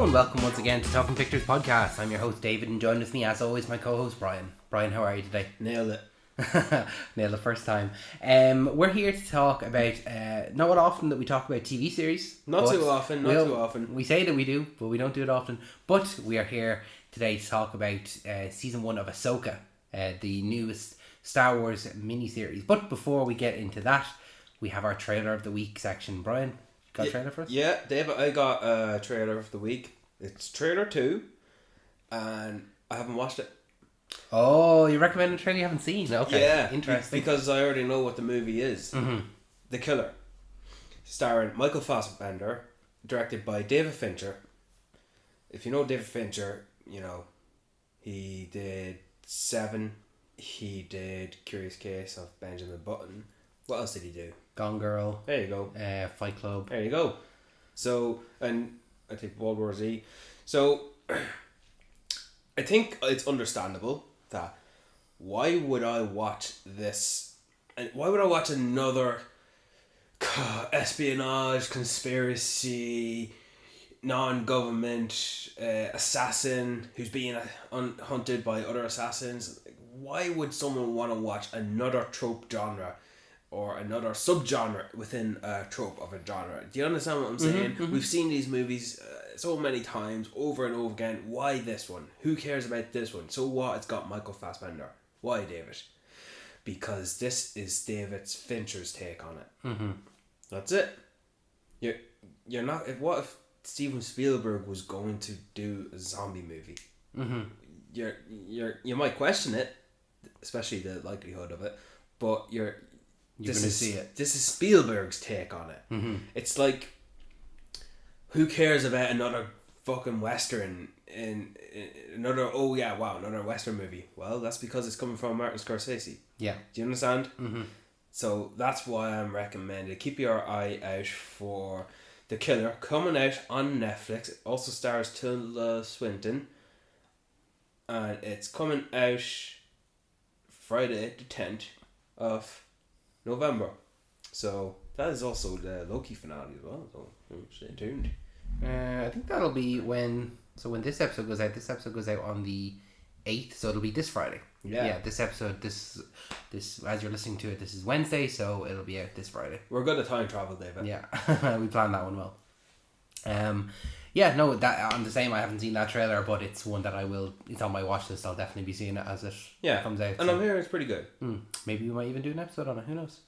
Hello and welcome once again to Talking Pictures Podcast. I'm your host David and joined with me as always my co-host Brian. Brian, how are you today? Nailed it. Nailed the first time. We're here to talk about, not often that we talk about TV series. Not too often. We say that we do, but we don't do it often. But we are here today to talk about season 1 of Ahsoka, the newest Star Wars miniseries. But before we get into that, we have our trailer of the week section. Brian, got a trailer for us? Yeah, David, I got a trailer of the week. It's trailer 2, and I haven't watched it. Oh, you recommend a trailer you haven't seen? Okay, yeah, interesting. Because I already know what the movie is. Mm-hmm. The Killer, starring Michael Fassbender, directed by David Fincher. If you know David Fincher, you know he did Seven. He did Curious Case of Benjamin Button. What else did he do? Gone Girl. There you go. Fight Club. There you go. So, and I think World War Z. So, I think it's understandable that why would I watch this? And why would I watch another espionage, conspiracy, non-government assassin who's being hunted by other assassins? Why would someone want to watch another trope genre or another subgenre within a trope of a genre? Do you understand what I'm saying? Mm-hmm. We've seen these movies so many times, over and over again. Why this one? Who cares about this one? So what? It's got Michael Fassbender. Why, David? Because this is David Fincher's take on it. Mm-hmm. That's it. You're not. What if Steven Spielberg was going to do a zombie movie? Mm-hmm. You might question it, especially the likelihood of it, but you're going to see it. This is Spielberg's take on it. Mm-hmm. It's like, who cares about another fucking Western in another Western movie? Well, that's because it's coming from Martin Scorsese. Yeah. Do you understand? Mm-hmm. So that's why I'm recommending. Keep your eye out for The Killer, coming out on Netflix. It also stars Tilda Swinton. And it's coming out Friday the 10th of November. So that is also the Loki finale as well. So stay tuned. I think that'll be when this episode goes out. This episode goes out on the 8th, so it'll be this Friday. Yeah. This episode, this as you're listening to it, this is Wednesday, so it'll be out this Friday. We're good at time travel, David. Yeah, we planned that one well. That I'm the same. I haven't seen that trailer, but it's one that I will. It's on my watch list. I'll definitely be seeing it as it comes out. And I'm hearing it's pretty good. Maybe we might even do an episode on it. Who knows?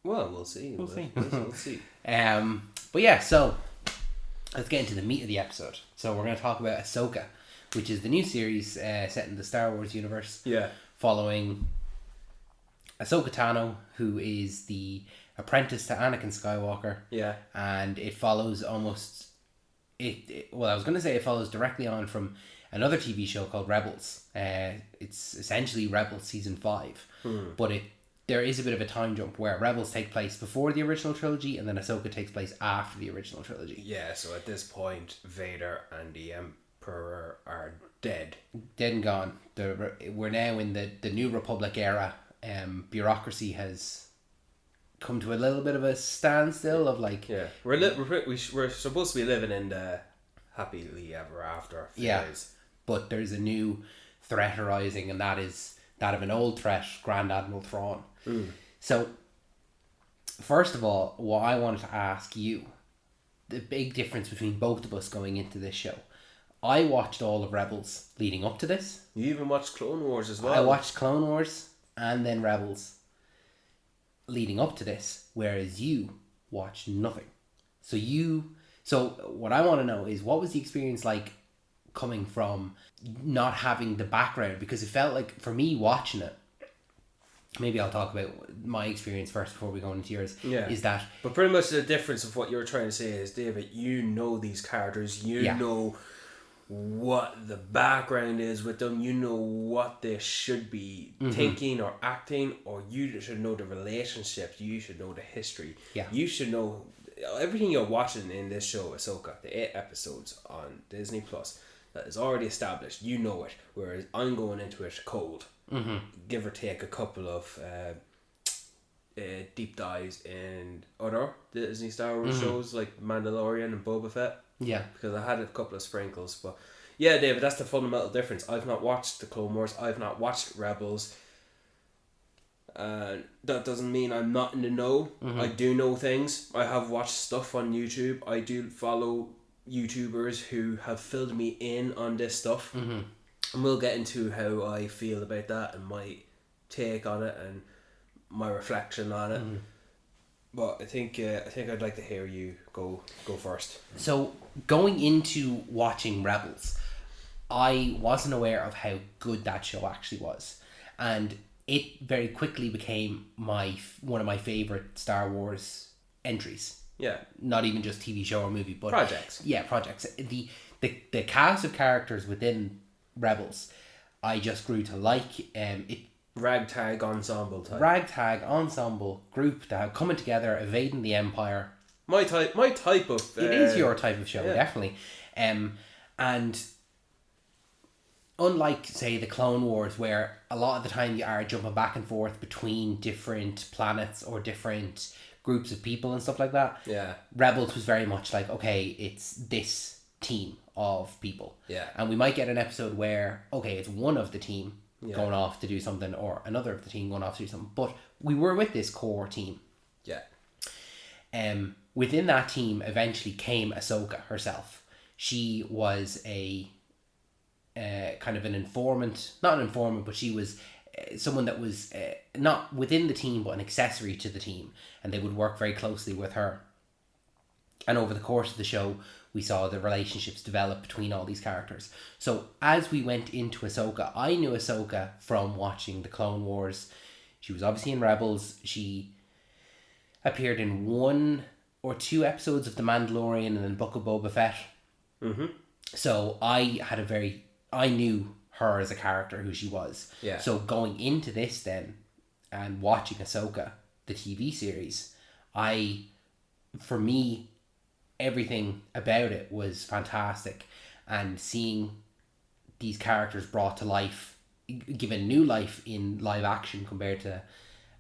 Well, we'll see. We'll see. We'll see. But yeah, so let's get into the meat of the episode. So we're going to talk about Ahsoka, which is the new series set in the Star Wars universe. Yeah. Following Ahsoka Tano, who is the apprentice to Anakin Skywalker. Yeah. And it follows almost... I was going to say it follows directly on from another TV show called Rebels. It's essentially Rebels Season 5. But there is a bit of a time jump where Rebels take place before the original trilogy and then Ahsoka takes place after the original trilogy. Yeah, so at this point, Vader and the Emperor are dead. Dead and gone. We're now in the New Republic era. Bureaucracy has come to a little bit of a standstill of like... Yeah, we're supposed to be living in the happily ever after phase. Yeah, but there's a new threat arising, and that is that of an old threat, Grand Admiral Thrawn. So, first of all, what I wanted to ask you, the big difference between both of us going into this show. I watched all of Rebels leading up to this. You even watched Clone Wars as well. I watched Clone Wars and then Rebels leading up to this, whereas you watched nothing. So what I want to know is, what was the experience like coming from not having the background? Because it felt like, for me watching it, maybe I'll talk about my experience first before we go into yours. Yeah. Is that... But pretty much the difference of what you're trying to say is, David, you know these characters, you know what the background is with them, you know what they should be thinking or acting, or you should know the relationships, you should know the history. Yeah. You should know everything you're watching in this show, Ahsoka, the 8 episodes on Disney Plus, that is already established. You know it, whereas I'm going into it cold. Give or take a couple of deep dives in other Disney Star Wars shows like Mandalorian and Boba Fett. Yeah. Because I had a couple of sprinkles. But yeah, David, that's the fundamental difference. I've not watched the Clone Wars. I've not watched Rebels. That doesn't mean I'm not in the know. I do know things. I have watched stuff on YouTube. I do follow YouTubers who have filled me in on this stuff. And we'll get into how I feel about that and my take on it and my reflection on it. But I think I'd like to hear you go first. So going into watching Rebels, I wasn't aware of how good that show actually was, and it very quickly became one of my favorite Star Wars entries. Yeah. Not even just TV show or movie, but projects. Yeah, projects. The cast of characters within Rebels, I just grew to like. It ragtag ensemble group that are coming together, evading the Empire. My type of. It is your type of show, definitely. And unlike, say, the Clone Wars, where a lot of the time you are jumping back and forth between different planets or different groups of people and stuff like that. Yeah. Rebels was very much like, okay, it's this team of people. Yeah. And we might get an episode where, okay, it's one of the team going off to do something, or another of the team going off to do something. But we were with this core team. Yeah. Within that team eventually came Ahsoka herself. She was a kind of an informant, not an informant, but she was someone that was not within the team, but an accessory to the team, and they would work very closely with her. And over the course of the show, we saw the relationships develop between all these characters. So as we went into Ahsoka, I knew Ahsoka from watching the Clone Wars. She was obviously in Rebels. She appeared in 1 or 2 episodes of The Mandalorian and then Book of Boba Fett. So I knew her as a character, who she was. Yeah. So going into this then, and watching Ahsoka, the TV series, for me, everything about it was fantastic, and seeing these characters brought to life, given new life in live action compared to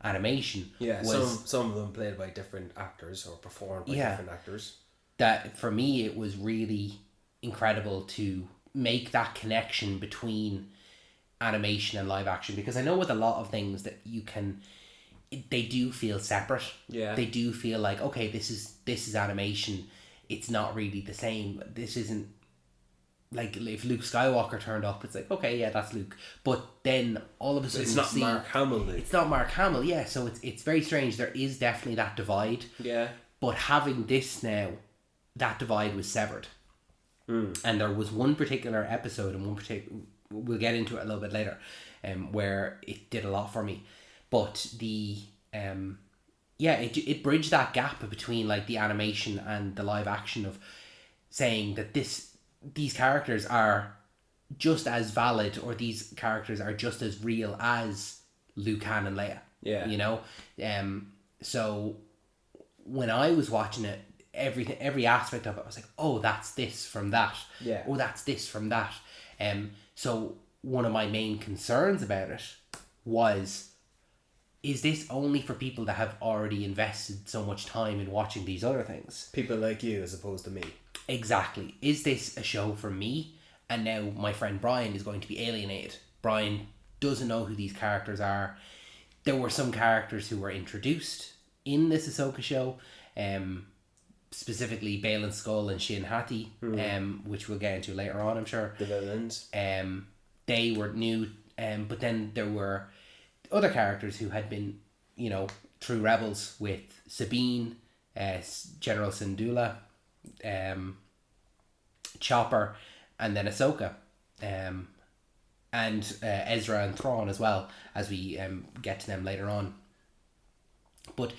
animation. Yeah, some of them played by different actors or performed by different actors. That for me, it was really incredible to make that connection between animation and live action, because I know with a lot of things that they do feel separate. Yeah. They do feel like, okay, this is animation. It's not really the same. This isn't like if Luke Skywalker turned up, it's like, okay, yeah, that's Luke. But then all of a sudden, it's not Mark Hamill, Luke. It's not Mark Hamill, yeah. So it's very strange. There is definitely that divide. Yeah. But having this now, that divide was severed. And there was one particular episode, and we'll get into it a little bit later, where it did a lot for me. But it bridged that gap between like the animation and the live action, of saying that these characters are just as valid, or these characters are just as real as Luke, Han, and Leia. Yeah. You know? So when I was watching it, every aspect of it, I was like, oh, that's this from that. Yeah. Oh, that's this from that. So one of my main concerns about it was, is this only for people that have already invested so much time in watching these other things? People like you as opposed to me. Exactly. Is this a show for me? And now my friend Brian is going to be alienated. Brian doesn't know who these characters are. There were some characters who were introduced in this Ahsoka show, specifically Baylan Skoll and Shin Hati, which we'll get into later on, I'm sure. The villains. They were new, but then there were other characters who had been, through Rebels, with Sabine, General Syndulla, Chopper, and then Ahsoka, and Ezra and Thrawn as well, as we get to them later on. But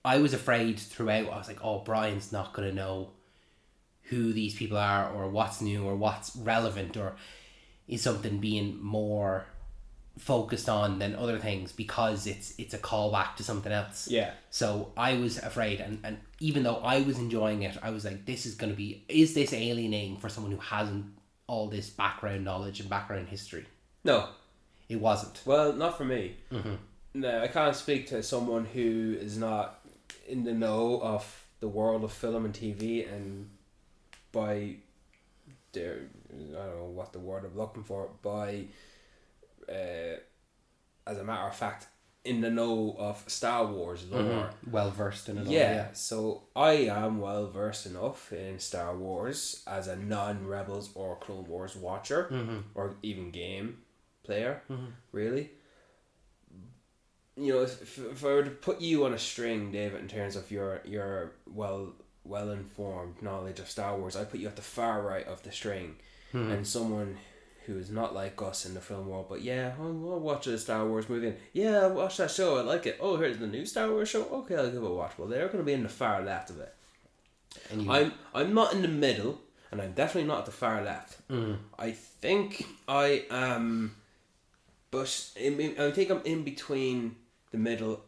I was afraid throughout. I was like, oh, Brian's not going to know who these people are, or what's new, or what's relevant, or is something being more focused on than other things, because it's a callback to something else. Yeah. So I was afraid, and even though I was enjoying it, I was like, is this alienating for someone who hasn't all this background knowledge and background history? No. It wasn't. Well, not for me. No, I can't speak to someone who is not in the know of the world of film and TV and by their, I don't know what the word I'm looking for, by as a matter of fact, in the know of Star Wars lore. Well versed in it all. Yeah, so I am well versed enough in Star Wars as a non-Rebels or Clone Wars watcher, or even game player, really. You know, if I were to put you on a string, David, in terms of your well informed knowledge of Star Wars, I'd put you at the far right of the string, and someone who is not like us in the film world, but yeah, I'll watch a Star Wars movie, and yeah, I'll watch that show, I like it. Oh, here's the new Star Wars show. Okay, I'll give it a watch. Well, they're going to be in the far left of it. And I'm not in the middle, and I'm definitely not at the far left. I think I am, but I think I'm in between the middle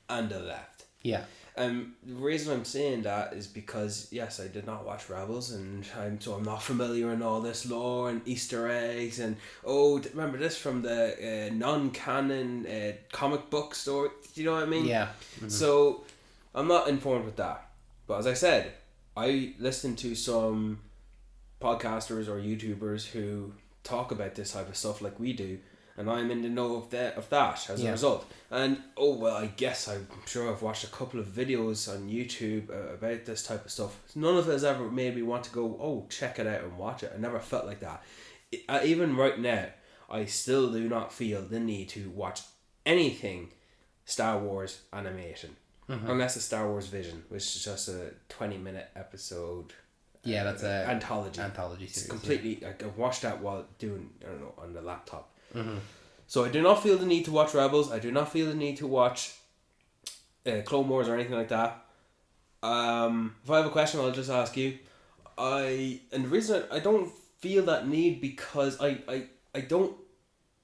and the left. Yeah. The reason I'm saying that is because, yes, I did not watch Rebels, and I'm not familiar in all this lore and Easter eggs, and remember this from the non-canon comic book story. Do you know what I mean? Yeah. So I'm not informed with that. But as I said, I listen to some podcasters or YouTubers who talk about this type of stuff like we do, and I'm in the know of that as a result. And I guess I'm sure I've watched a couple of videos on YouTube about this type of stuff. None of it has ever made me want to go, check it out and watch it. I never felt like that. Even right now, I still do not feel the need to watch anything Star Wars animation, unless it's Star Wars Vision, which is just a 20-minute episode. Yeah, that's a anthology series. It's completely. I watched that while doing, I don't know, on the laptop. So I do not feel the need to watch Rebels. I do not feel the need to watch Clone Wars or anything like that. If I have a question, I'll just ask you. And the reason I don't feel that need, because I don't.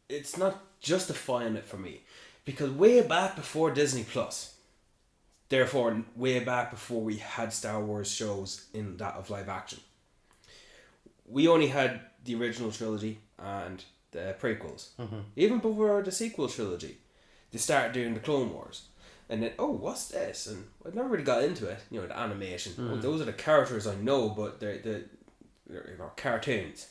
It's not justifying it for me, because way back before Disney Plus, therefore way back before we had Star Wars shows in that of live action, we only had the original trilogy and the prequels. Even before the sequel trilogy, they started doing the Clone Wars, and then what's this? And I never really got into it. You know, the animation. Those are the characters I know, but they're cartoons.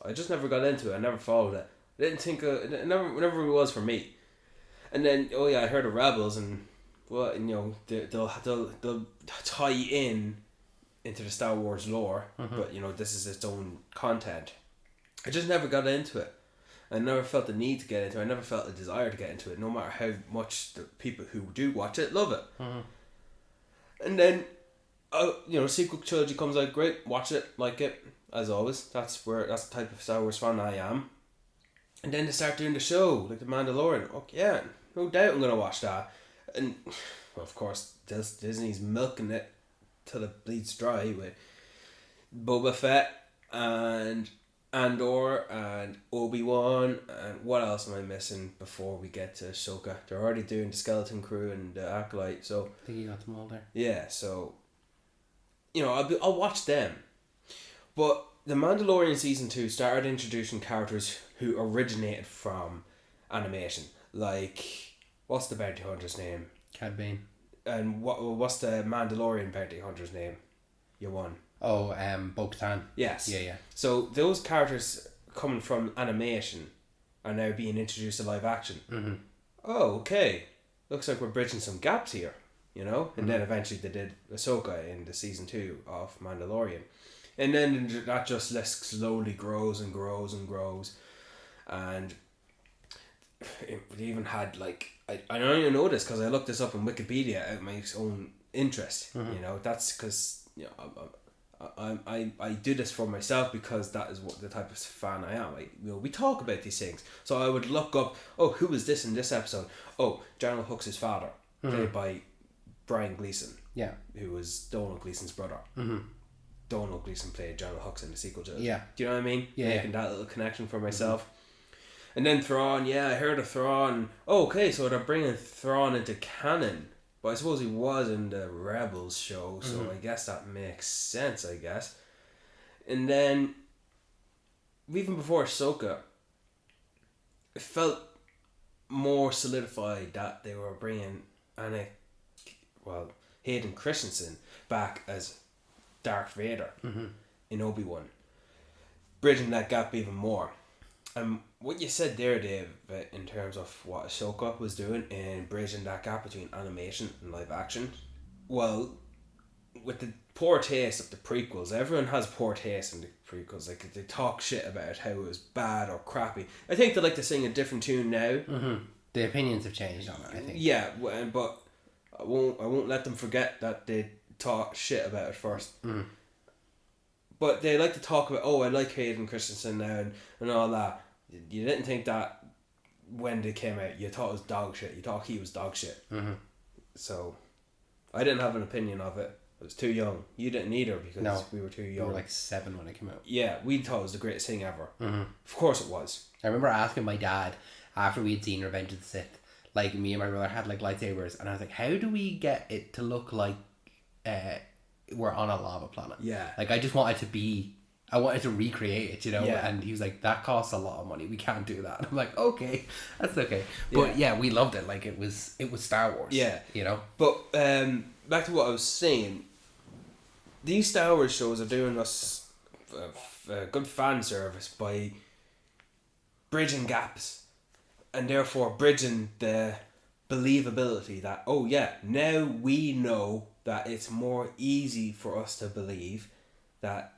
I just never got into it. I never followed it. I didn't think it never really was for me. And then I heard of Rebels, and they'll tie in into the Star Wars lore, but this is its own content. I just never got into it. I never felt the need to get into it. I never felt a desire to get into it, no matter how much the people who do watch it love it. And then, sequel trilogy comes out, great, watch it, like it, as always. That's the type of Star Wars fan I am. And then they start doing the show, like the Mandalorian. Okay, yeah, no doubt I'm going to watch that. And, well, of course, Disney's milking it till it bleeds dry with Boba Fett and Andor and Obi-Wan, and what else am I missing before we get to Ahsoka? They're already doing the Skeleton Crew and the Acolyte, so I think you got them all there. Yeah, so I'll watch them. But the Mandalorian season 2 started introducing characters who originated from animation, like what's the bounty hunter's name? Cad Bane. And what's the Mandalorian bounty hunter's name? You won. Bo-Katan. Yes. Yeah. So those characters coming from animation are now being introduced to live action. Oh, okay. Looks like we're bridging some gaps here, And then eventually they did Ahsoka in the season 2 of Mandalorian. And then that just list slowly grows and grows and grows. And it even had, like, I only know this because I looked this up on Wikipedia out of my own interest. That's because, I do this for myself because that is what the type of fan I am. We talk about these things, so I would look up. Who was this in this episode? General Hux' father, played by Brian Gleason. Yeah, who was Donald Gleason's brother. Donald Gleason played General Hux in the sequel to it. Yeah, do you know what I mean? Yeah, making that little connection for myself. And then Thrawn. Yeah, I heard of Thrawn. Okay, so they're bringing Thrawn into canon. But I suppose he was in the Rebels show, so I guess that makes sense, I guess. And then, even before Ahsoka, it felt more solidified that they were bringing Hayden Christensen back as Darth Vader. in Obi-Wan, bridging that gap even more. And what you said there, Dave, in terms of what Ahsoka was doing in bridging that gap between animation and live action, well, with the poor taste of the prequels, everyone has poor taste in the prequels. Like, they talk shit about how it was bad or crappy. I think they like to sing a different tune now. Mm-hmm. The opinions have changed on it, I think. Yeah, but I won't let them forget that they talk shit about it first. Mm. But they like to talk about, I like Hayden Christensen now and all that. You didn't think that when they came out. You thought it was dog shit. You thought he was dog shit. Mm-hmm. So, I didn't have an opinion of it. I was too young. You didn't either because we were too young. We were like 7 when it came out. Yeah, we thought it was the greatest thing ever. Mm-hmm. Of course it was. I remember asking my dad after we had seen Revenge of the Sith, like me and my brother had like lightsabers, and I was like, how do we get it to look like we're on a lava planet? Yeah. Like, I wanted to recreate it, you know? Yeah. And he was like, that costs a lot of money. We can't do that. And I'm like, okay, that's okay. But yeah, we loved it. Like, it was Star Wars. Yeah. You know? But back to what I was saying, these Star Wars shows are doing us good fan service by bridging gaps and therefore bridging the believability that, now we know that it's more easy for us to believe that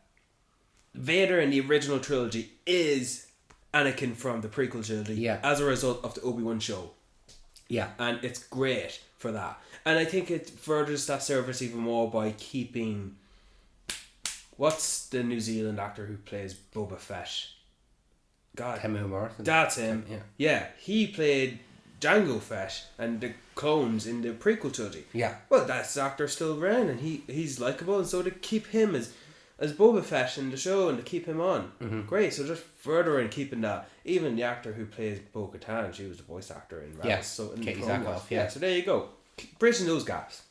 Vader in the original trilogy is Anakin from the prequel trilogy as a result of the Obi-Wan show. Yeah. And it's great for that. And I think it furthers that service even more by keeping... What's the New Zealand actor who plays Boba Fett? God. Temuera Morrison. That's him. Yeah. He played Jango Fett and the clones in the prequel trilogy. Yeah. Well, that actor's still around and he's likeable, and so to keep him as Boba Fett in the show and to keep him on. Mm-hmm. Great. So just furthering keeping that. Even the actor who plays Bo-Katan, she was the voice actor in Rebels. Yeah. So in Katie the Clone Wars. Sackhoff, yeah. So there you go. Bridging those gaps.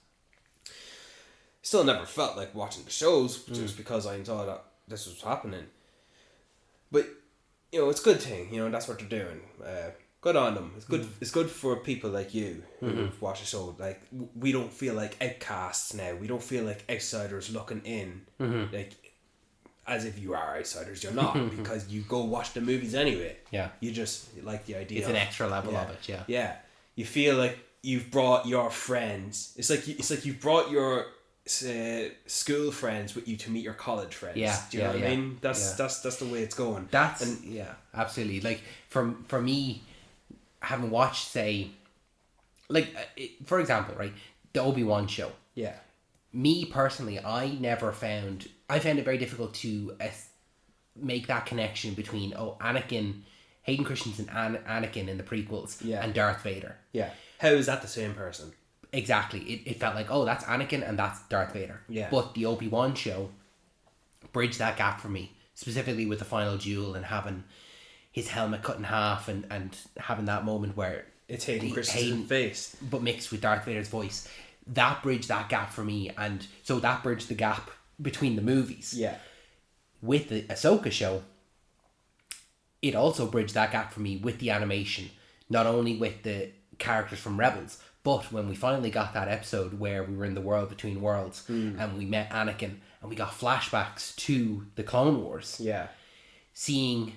Still never felt like watching the shows just because I thought that this was happening. But, it's a good thing. That's what they're doing. Good on them. It's good. It's good for people like you who watch the show. Like, we don't feel like outcasts now. We don't feel like outsiders looking in. Like, as if you are outsiders. You're not, because you go watch the movies anyway. Yeah. You just like the idea. It's an extra level of it. Yeah. Yeah. You feel like you've brought your friends. It's like you've brought your school friends with you to meet your college friends. Yeah. Do you know what I mean? That's the way it's going. Absolutely. Like, for me, having watched, say, like, for example, right, the Obi-Wan show. Yeah. Me personally, I found it very difficult to make that connection between Hayden Christensen and Anakin in the prequels and Darth Vader. Yeah. How is that the same person? Exactly. It felt like, that's Anakin and that's Darth Vader. Yeah. But the Obi-Wan show bridged that gap for me, specifically with the final duel and having his helmet cut in half and having that moment where it's Hayden Christensen's face, but mixed with Darth Vader's voice. That bridged that gap for me, and so that bridged the gap between the movies. Yeah. With the Ahsoka show, it also bridged that gap for me with the animation, not only with the characters from Rebels, but when we finally got that episode where we were in the world between worlds and we met Anakin and we got flashbacks to the Clone Wars. Yeah. Seeing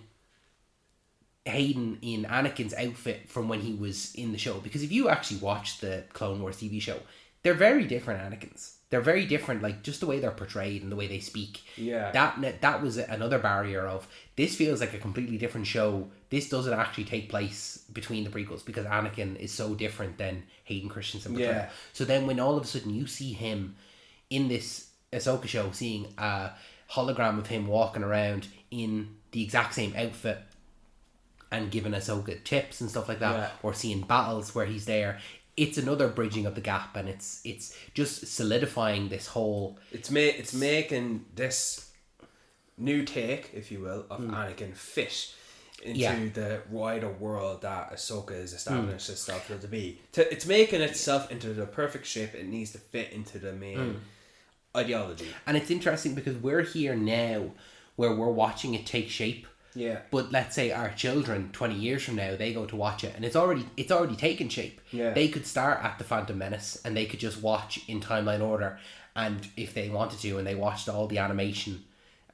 Hayden in Anakin's outfit from when he was in the show, because if you actually watch the Clone Wars TV show, they're very different Anakins. They're very different, like, just the way they're portrayed and the way they speak. Yeah. That was another barrier of, this feels like a completely different show. This doesn't actually take place between the prequels because Anakin is so different than Hayden Christensen portrayal. Yeah. So then when all of a sudden you see him in this Ahsoka show, seeing a hologram of him walking around in the exact same outfit and giving Ahsoka tips and stuff like that, or seeing battles where he's there, it's another bridging of the gap, and it's just solidifying this whole... It's making this new take, if you will, of Anakin fit into the wider world that Ahsoka is established itself to be. It's making itself into the perfect shape it needs to fit into the main ideology. And it's interesting because we're here now where we're watching it take shape. Yeah. But let's say our children 20 years from now, they go to watch it and it's already taken shape. Yeah. They could start at the Phantom Menace and they could just watch in timeline order, and if they wanted to and they watched all the animation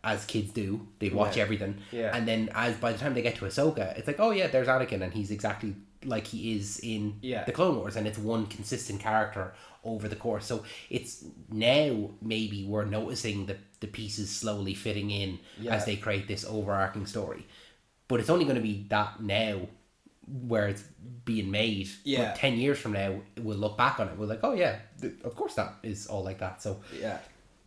as kids do. They watch everything. Yeah. And then by the time they get to Ahsoka, it's like, oh yeah, there's Anakin, and he's exactly like he is in the Clone Wars, and it's one consistent character over the course. So it's now maybe we're noticing the pieces slowly fitting in as they create this overarching story. But it's only going to be that now where it's being made. Yeah. But 10 years from now, we'll look back on it. We're like, oh yeah, of course that is all like that. So yeah,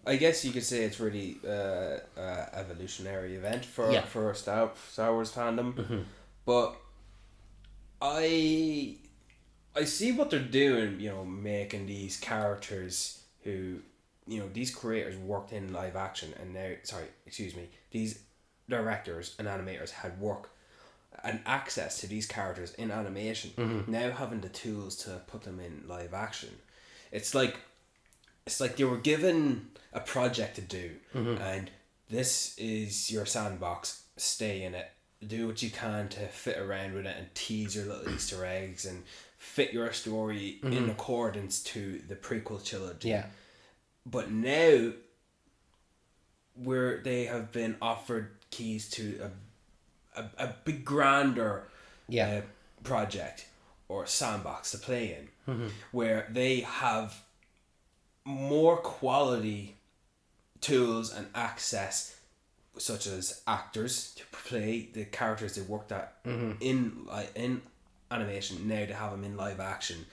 I guess you could say it's really evolutionary event for Star Wars fandom. Mm-hmm. But I see what they're doing, making these characters who, these creators worked in live action, and now, these directors and animators had work and access to these characters in animation. Mm-hmm. Now having the tools to put them in live action, it's like they were given a project to do, and this is your sandbox. Stay in it. Do what you can to fit around with it and tease your little Easter eggs and fit your story in accordance to the prequel trilogy. Yeah. But now, where they have been offered keys to a big grander project or sandbox to play in, where they have more quality tools and access, such as actors to play the characters they worked at in animation. Now to have them in live action,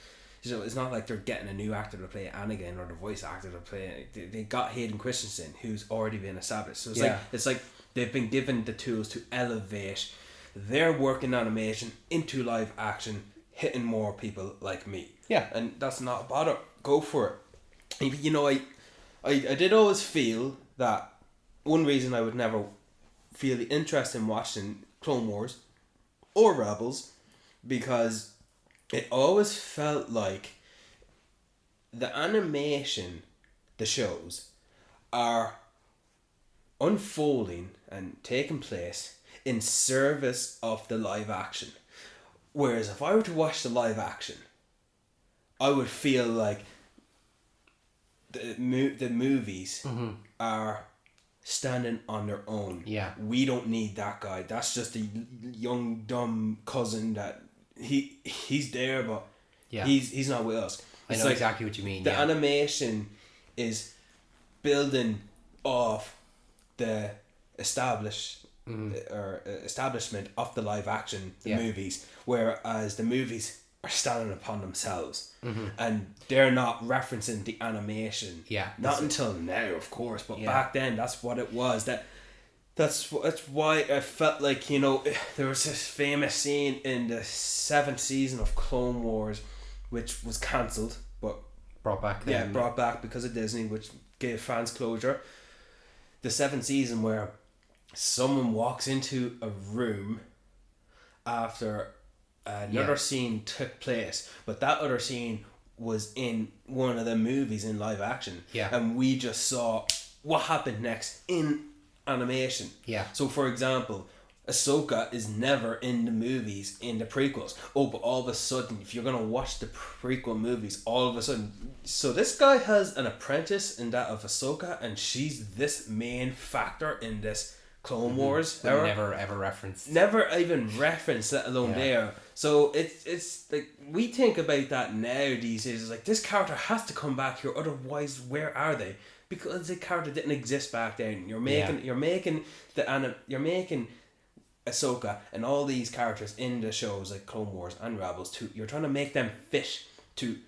it's not like they're getting a new actor to play Anakin or the voice actor to play. They got Hayden Christensen, who's already been established. So it's like they've been given the tools to elevate their work in animation into live action, hitting more people like me. Yeah, and that's not a bother. Go for it. I did always feel that. One reason I would never feel the interest in watching Clone Wars or Rebels, because it always felt like the animation, the shows, are unfolding and taking place in service of the live action. Whereas if I were to watch the live action, I would feel like the movies are standing on their own. Yeah. We don't need that guy. That's just a young dumb cousin that he's there, but he's not with us. I know exactly what you mean. The animation is building off the establishment of the live action movies, whereas the movies are standing upon themselves, and they're not referencing the animation. Not until now, of course, but back then that's what it was. That's why I felt like, there was this famous scene in the 7th season of Clone Wars, which was cancelled but brought back because of Disney, which gave fans closure. The 7th season, where someone walks into a room after another scene took place, but that other scene was in one of the movies in live action, and we just saw what happened next in animation. So for example, Ahsoka is never in the movies in the prequels. But all of a sudden, if you're gonna watch the prequel movies, all of a sudden, so this guy has an apprentice in that of Ahsoka, and she's this main factor in this Clone Wars era. Never ever referenced. Never even referenced, let alone there. So it's like, we think about that now these days. It's like, this character has to come back here, otherwise where are they? Because the character didn't exist back then. You're making Ahsoka and all these characters in the shows like Clone Wars and Rebels you're trying to make them fit to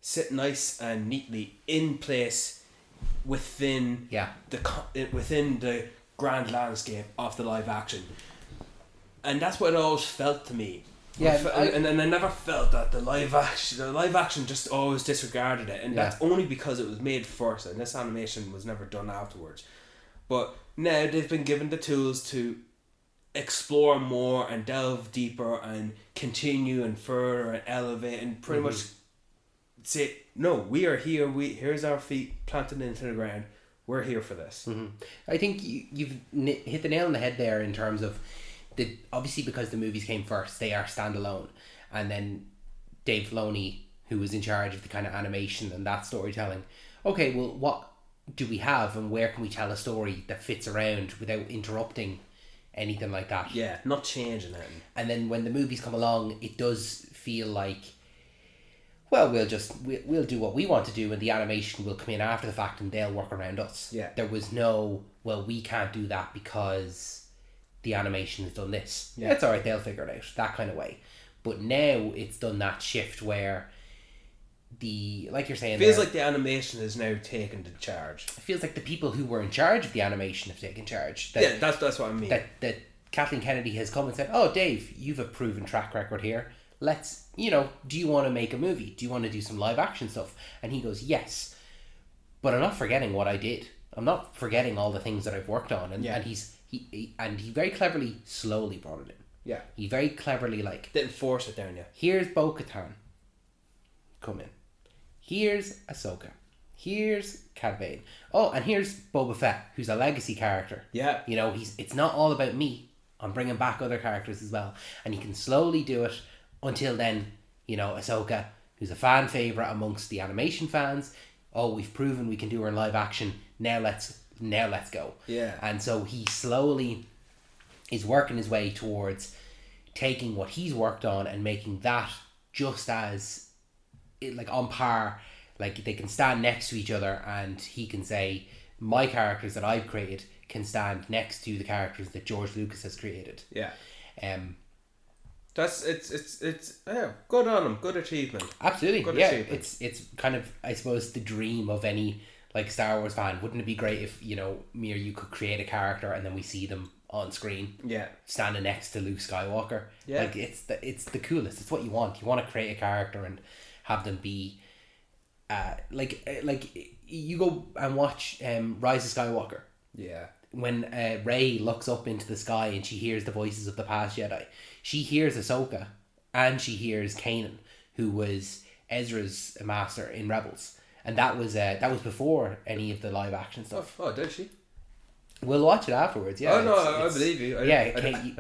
sit nice and neatly in place within the grand landscape of the live action, and that's what it always felt to me. And I never felt that the live action just always disregarded it, and that's only because it was made first, and this animation was never done afterwards. But now they've been given the tools to explore more and delve deeper and continue and further and elevate and pretty much say, no, we are here. Here's our feet planted into the ground. We're here for this. I think you've hit the nail on the head there in terms of obviously, because the movies came first, they are standalone, and then Dave Filoni, who was in charge of the kind of animation and that storytelling. Okay, well, do we have, and where can we tell a story that fits around without interrupting anything like that? Yeah, not changing anything. And then when the movies come along, it does feel like, well, we'll do what we want to do, and the animation will come in after the fact, and they'll work around us. Yeah. There was no, well, we can't do that because the animation has done this. Yeah. It's all right, they'll figure it out, that kind of way. But now it's done that shift where like you're saying, feels like the animation is now taken to charge. It feels like the people who were in charge of the animation have taken charge. That's what I mean. That Kathleen Kennedy has come and said, "Oh, Dave, you've a proven track record here. Let's, do you want to make a movie? Do you want to do some live action stuff?" And he goes, "Yes, but I'm not forgetting what I did. I'm not forgetting all the things that I've worked on." And he very cleverly slowly brought it in. Yeah, he very cleverly didn't force it down. Yeah, here's Bo-Katan. Come in. Here's Ahsoka. Here's Cad Bane. Oh, and here's Boba Fett, who's a legacy character. Yeah. It's not all about me. I'm bringing back other characters as well. And he can slowly do it until then, Ahsoka, who's a fan favourite amongst the animation fans. Oh, we've proven we can do her in live action. Now let's go. Yeah. And so he slowly is working his way towards taking what he's worked on and making that just as on par, they can stand next to each other, and he can say, my characters that I've created can stand next to the characters that George Lucas has created. Yeah. That's good on him. Good achievement. Absolutely. Good achievement. It's kind of, I suppose, the dream of any Star Wars fan. Wouldn't it be great if me or you could create a character and then we see them on screen, standing next to Luke Skywalker? Yeah. It's the coolest. It's what you want. You want to create a character and have them be you go and watch Rise of Skywalker. Yeah. When Rey looks up into the sky and she hears the voices of the past Jedi, she hears Ahsoka and she hears Kanan, who was Ezra's master in Rebels, and that was before any of the live action stuff. Oh, did she? We'll watch it afterwards. Yeah. Oh no, I believe you. I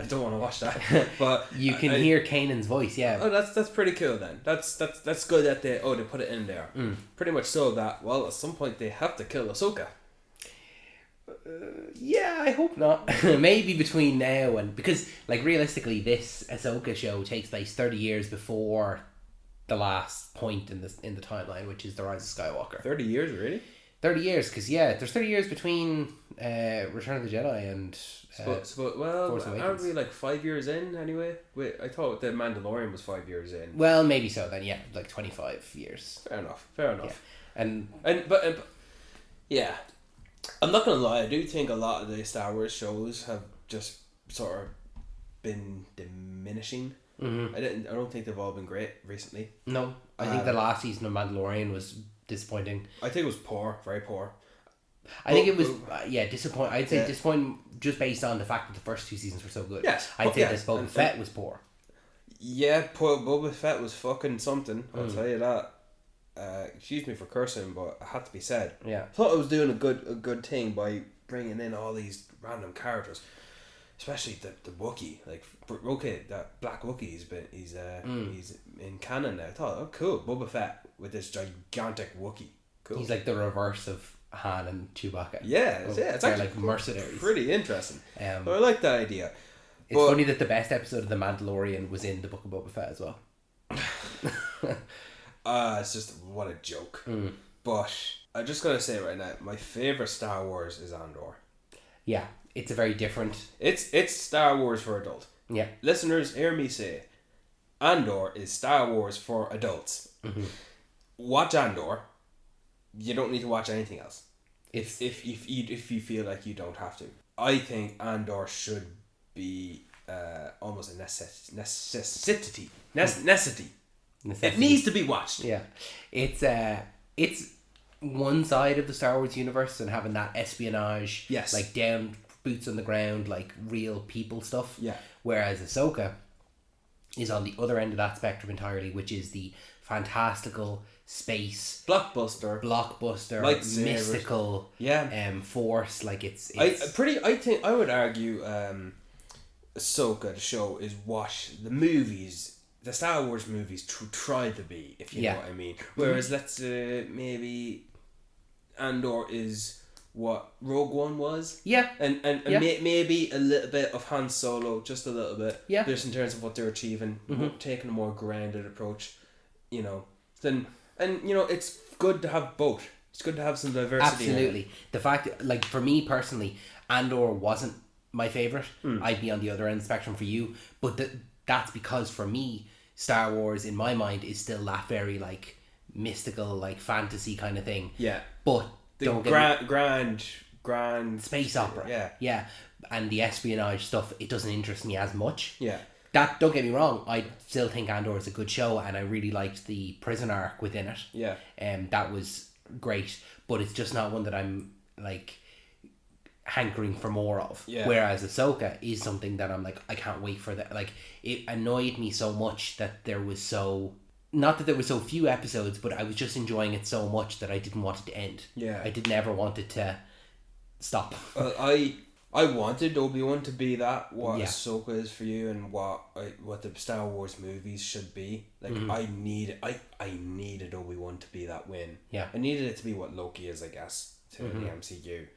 don't want to watch that, but you can hear Kanan's voice. Yeah. Oh, that's pretty cool then. That's good that they put it in there. Pretty much so that at some point they have to kill Ahsoka. Yeah, I hope not. Maybe between now and, because realistically, this Ahsoka show takes place 30 years before the last point in the timeline, which is the Rise of Skywalker. 30 years, really? 30 years, because there's 30 years between Return of the Jedi and Force Awakens. Aren't we 5 years in anyway? Wait, I thought the Mandalorian was 5 years in. Well, maybe so then. Yeah, 25 years. Fair enough. Yeah. But yeah, I'm not gonna lie. I do think a lot of the Star Wars shows have just sort of been diminishing. Mm-hmm. I don't think they've all been great recently. No, I think the last season of Mandalorian was disappointing. I think it was poor, very poor. I think it was disappointing. I'd say disappointing just based on the fact that the first two seasons were so good. Yes, I'd say that Boba Fett was poor. Yeah, poor Boba Fett was fucking something. I'll tell you that. Excuse me for cursing, but it had to be said. Yeah, I thought it was doing a good thing by bringing in all these random characters, especially the Wookiee. That Black Wookiee he's in canon now. I thought, oh cool, Boba Fett with this gigantic Wookiee. Cool. He's the reverse of Han and Chewbacca. Yeah, it's actually mercenaries. Pretty interesting. I like that idea. It's funny that the best episode of The Mandalorian was in the Book of Boba Fett as well. It's just what a joke. But I'm just gonna say right now, my favorite Star Wars is Andor. Yeah, it's a very different. It's Star Wars for adult. Yeah, listeners, hear me say, Andor is Star Wars for adults. Mm-hmm. Watch Andor. You don't need to watch anything else. If you feel like you don't have to, I think Andor should be almost a necessity. It needs to be watched. Yeah, it's one side of the Star Wars universe and having that espionage, down boots on the ground, real people stuff. Yeah. Whereas Ahsoka is on the other end of that spectrum entirely, which is the fantastical space blockbuster mystical force. I would argue Ahsoka the show is what the movies, the Star Wars movies, try to be, if you know what I mean. Whereas let's maybe Andor is what Rogue One was. Yeah. And maybe a little bit of Han Solo, just a little bit. Yeah. Just in terms of what they're achieving, taking a more grounded approach, Then, and it's good to have both. It's good to have some diversity. Absolutely. The fact, like, for me personally, Andor wasn't my favourite. I'd be on the other end of the spectrum for you. But that's because for me, Star Wars, in my mind, is still that very, like, mystical, like, fantasy kind of thing. Yeah. But the grand space opera. Yeah. Yeah. And the espionage stuff, it doesn't interest me as much. Yeah. That, don't get me wrong, I still think Andor is a good show, and I really liked the prison arc within it. Yeah. That was great, but it's just not one that I'm, like, hankering for more of. Yeah. Whereas Ahsoka is something that I'm like, I can't wait for that. Like, it annoyed me so much that there was not that there were so few episodes, but I was just enjoying it so much that I didn't want it to end. Yeah. I didn't ever want it to stop. I wanted Obi-Wan to be that, what Yeah. Ahsoka is for you, and what the Star Wars movies should be. Like, I needed Obi-Wan to be that win. Yeah. I needed it to be what Loki is, I guess, to the MCU.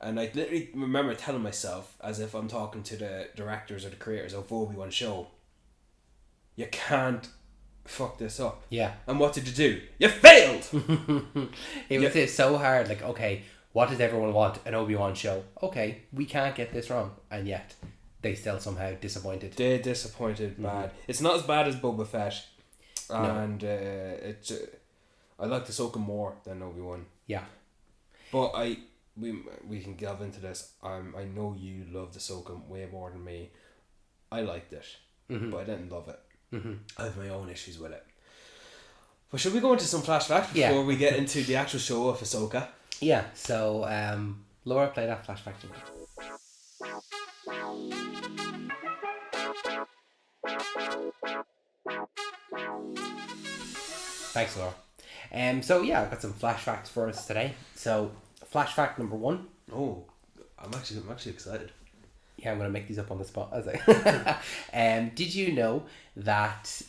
And I literally remember telling myself, as if I'm talking to the directors or the creators of Obi-Wan show, you can't fuck this up. Yeah. And what did you do? You failed! It was so hard. Like, okay, what does everyone want? An Obi-Wan show. Okay, we can't get this wrong. And yet, they still somehow disappointed. They disappointed bad. It's not as bad as Boba Fett. And I like Ahsoka more than Obi-Wan. Yeah. But we can delve into this. I know you loved Ahsoka way more than me. I liked it, but I didn't love it. I have my own issues with it. But should we go into some flashbacks before we get into the actual show of Ahsoka? Yeah, so Laura, play that flashback to me. Thanks, Laura. So yeah, I've got some flashbacks for us today. So flashback number 1. Oh, I'm actually excited. Yeah, I'm going to make these up on the spot. Did you know that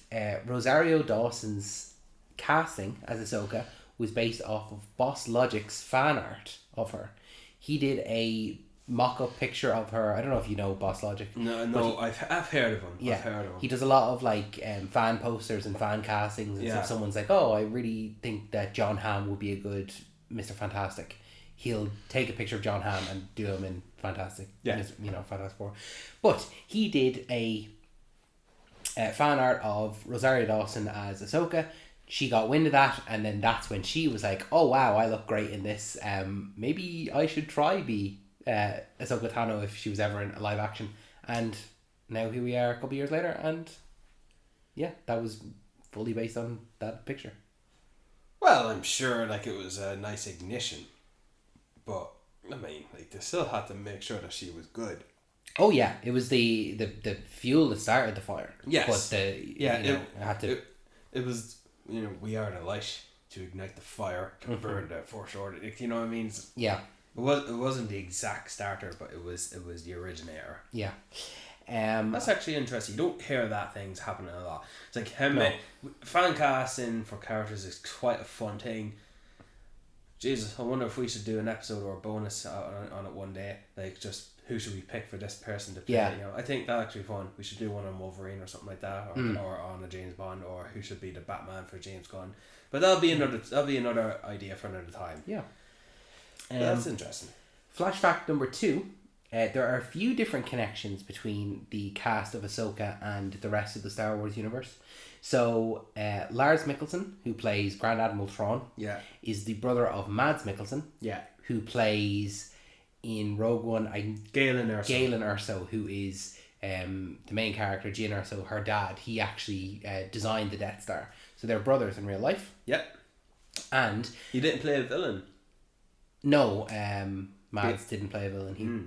Rosario Dawson's casting as Ahsoka was based off of Boss Logic's fan art of her? He did a mock-up picture of her. I don't know if you know Boss Logic. No, I've heard of him. Yeah, I've heard of him. He does a lot of like fan posters and fan castings. And if someone's like, oh, I really think that John Hamm would be a good Mr. Fantastic, he'll take a picture of John Hamm and do him in Fantastic. Yeah. Fantastic Four. But he did a fan art of Rosario Dawson as Ahsoka. She got wind of that, and then that's when she was like, oh wow, I look great in this. Maybe I should try be Ahsoka Tano if she was ever in a live action. And now here we are a couple years later, and yeah, that was fully based on that picture. Well, I'm sure like it was a nice ignition, but I mean, like they still had to make sure that she was good. Oh yeah, it was the fuel that started the fire. Yes, but it was we are the light to ignite the fire to burn the First Order. You know what I mean? Yeah. It wasn't the exact starter, but it was the originator. Yeah. That's actually interesting. You don't hear that things happening a lot. It's like fan casting for characters is quite a fun thing. Jesus, I wonder if we should do an episode or a bonus on it one day. Like, just who should we pick for this person to play? Yeah. I think that'd actually be fun. We should do one on Wolverine or something like that, or on a James Bond, or who should be the Batman for James Gunn. But that'll be another idea for another time. Yeah. That's interesting. Flashback number 2. There are a few different connections between the cast of Ahsoka and the rest of the Star Wars universe. So, Lars Mikkelsen, who plays Grand Admiral Thrawn, is the brother of Mads Mikkelsen, who plays in Rogue One Galen Erso, who is the main character, Jyn Erso, her dad. He actually designed the Death Star. So they're brothers in real life. Yep. And he didn't play a villain. No, Mads didn't play a villain. He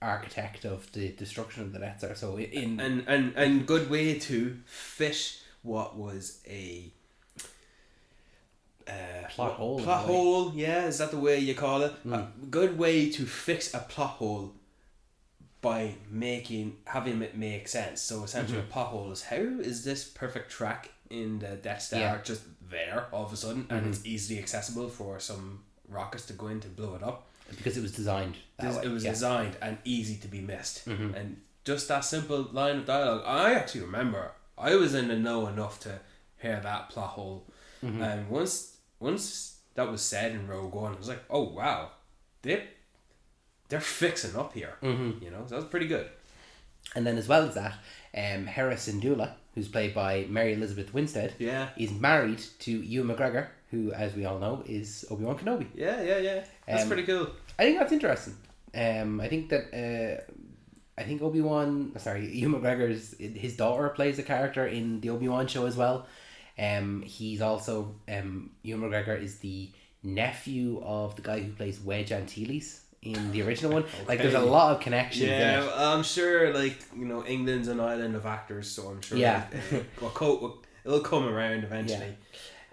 architect of the destruction of the Death Star. So and good way to fish what was a plot hole. Plot hole, yeah, is that the way you call it? A good way to fix a plot hole by having it make sense. So essentially a plot hole is, how is this perfect track in the Death Star just there all of a sudden, and it's easily accessible for some rockets to go in to blow it up. Because it was designed that way. It was designed and easy to be missed. And just that simple line of dialogue, I actually remember I was in the know enough to hear that plot hole. And once that was said in Rogue One, I was like, oh wow, they're fixing up here. You know, so that was pretty good. And then as well as that, Hera Syndulla, who's played by Mary Elizabeth Winstead, is married to Ewan McGregor, who, as we all know, is Obi-Wan Kenobi. Yeah. That's pretty cool. I think that's interesting. I think that Ewan McGregor's his daughter plays a character in the Obi-Wan show as well. He's also Ewan McGregor is the nephew of the guy who plays Wedge Antilles in the original one. Like, there's a lot of connections. Yeah, I'm sure. Like, you know, England's an island of actors, so I'm sure. Yeah, it'll come around eventually.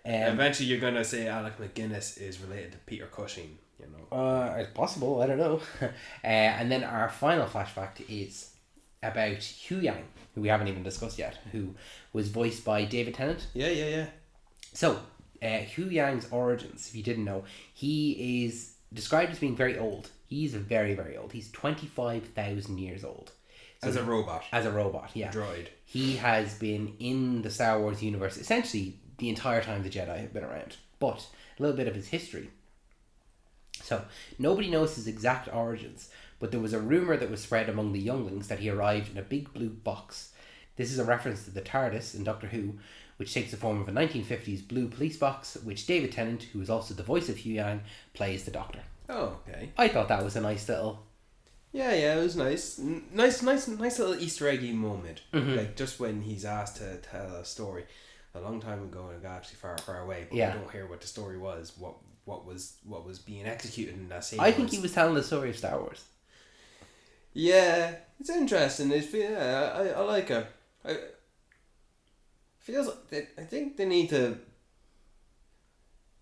Yeah. Eventually, you're gonna say Alec McGuinness is related to Peter Cushing. You know, it's possible. I don't know. And then our final flashback is about Hu Yang, who we haven't even discussed yet, who was voiced by David Tennant. Yeah. So, Hu Yang's origins, if you didn't know, he is described as being very old. He's very, very old. He's 25,000 years old. So as a robot. As a robot, yeah. Droid. He has been in the Star Wars universe essentially the entire time the Jedi have been around. But a little bit of his history. So, nobody knows his exact origins, but there was a rumour that was spread among the younglings that he arrived in a big blue box. This is a reference to the TARDIS in Doctor Who, which takes the form of a 1950s blue police box, which David Tennant, who is also the voice of Hu Yang, plays the Doctor. Oh, okay. I thought that was a nice little... Yeah, it was nice. Nice little Easter eggy moment. Like, just when he's asked to tell a story a long time ago in a galaxy far, far away, but we don't hear what the story was, what was being executed in that scene. I think he was telling the story of Star Wars. Yeah, it's interesting. I like it. I think they need to.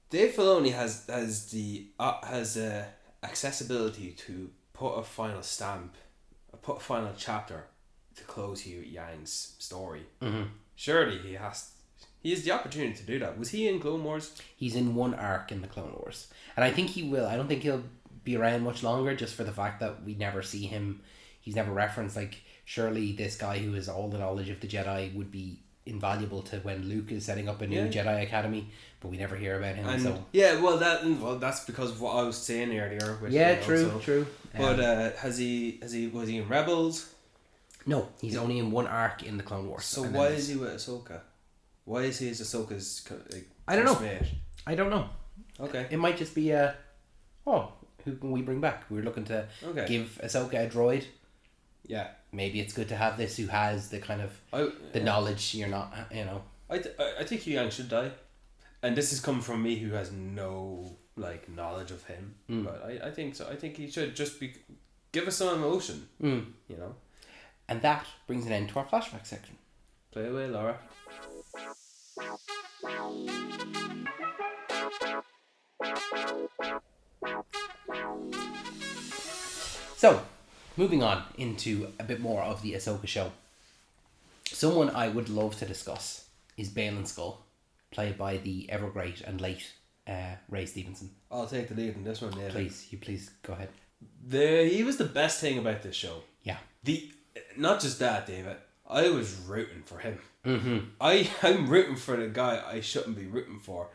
Dave Filoni has accessibility to put a final stamp, put a final chapter to close Hu Yang's story. Surely he has the opportunity to do that. Was he in Clone Wars? He's in one arc in the Clone Wars, and I think he will. I don't think he'll be around much longer, just for the fact that we never see him. He's never referenced. Like, surely this guy who has all the knowledge of the Jedi would be invaluable to when Luke is setting up a new Jedi Academy, but we never hear about him. That's because of what I was saying earlier. Which, true. But was he in Rebels? No, he's only in one arc in the Clone Wars. So why is he with Ahsoka? Why is he Ahsoka's? I don't know. Mate? I don't know. Okay. It might just be who can we bring back? We're looking to give Ahsoka a droid. Yeah. Maybe it's good to have this who has the kind of the knowledge you're not, you know. I think Hu Yang should die, and this is coming from me who has no knowledge of him. But I think so. I think he should just give us some emotion. You know. And that brings an end to our flashback section. Play away, Laura. So, moving on into a bit more of the Ahsoka show. Someone I would love to discuss is Baylan Skoll, played by the ever great and late Ray Stevenson. I'll take the lead in this one, David. Please go ahead. He was the best thing about this show. Yeah. Not just that, David. I was rooting for him. I'm rooting for the guy I shouldn't be rooting for.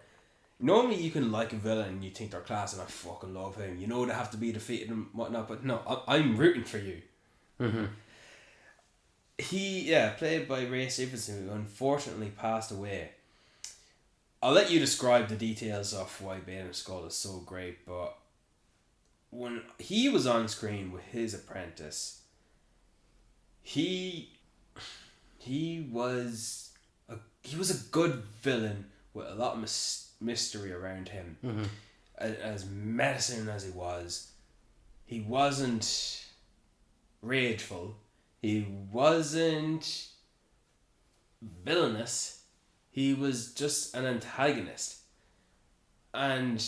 Normally you can like a villain and you think they're class and I fucking love him. You know they have to be defeated and whatnot, but no, I'm rooting for you. He, played by Ray Stevenson, who unfortunately passed away. I'll let you describe the details of why Baylan Skoll is so great, but when he was on screen with his apprentice, he was a good villain with a lot of mystery around him. As menacing as he wasn't rageful, he wasn't villainous, he was just an antagonist. And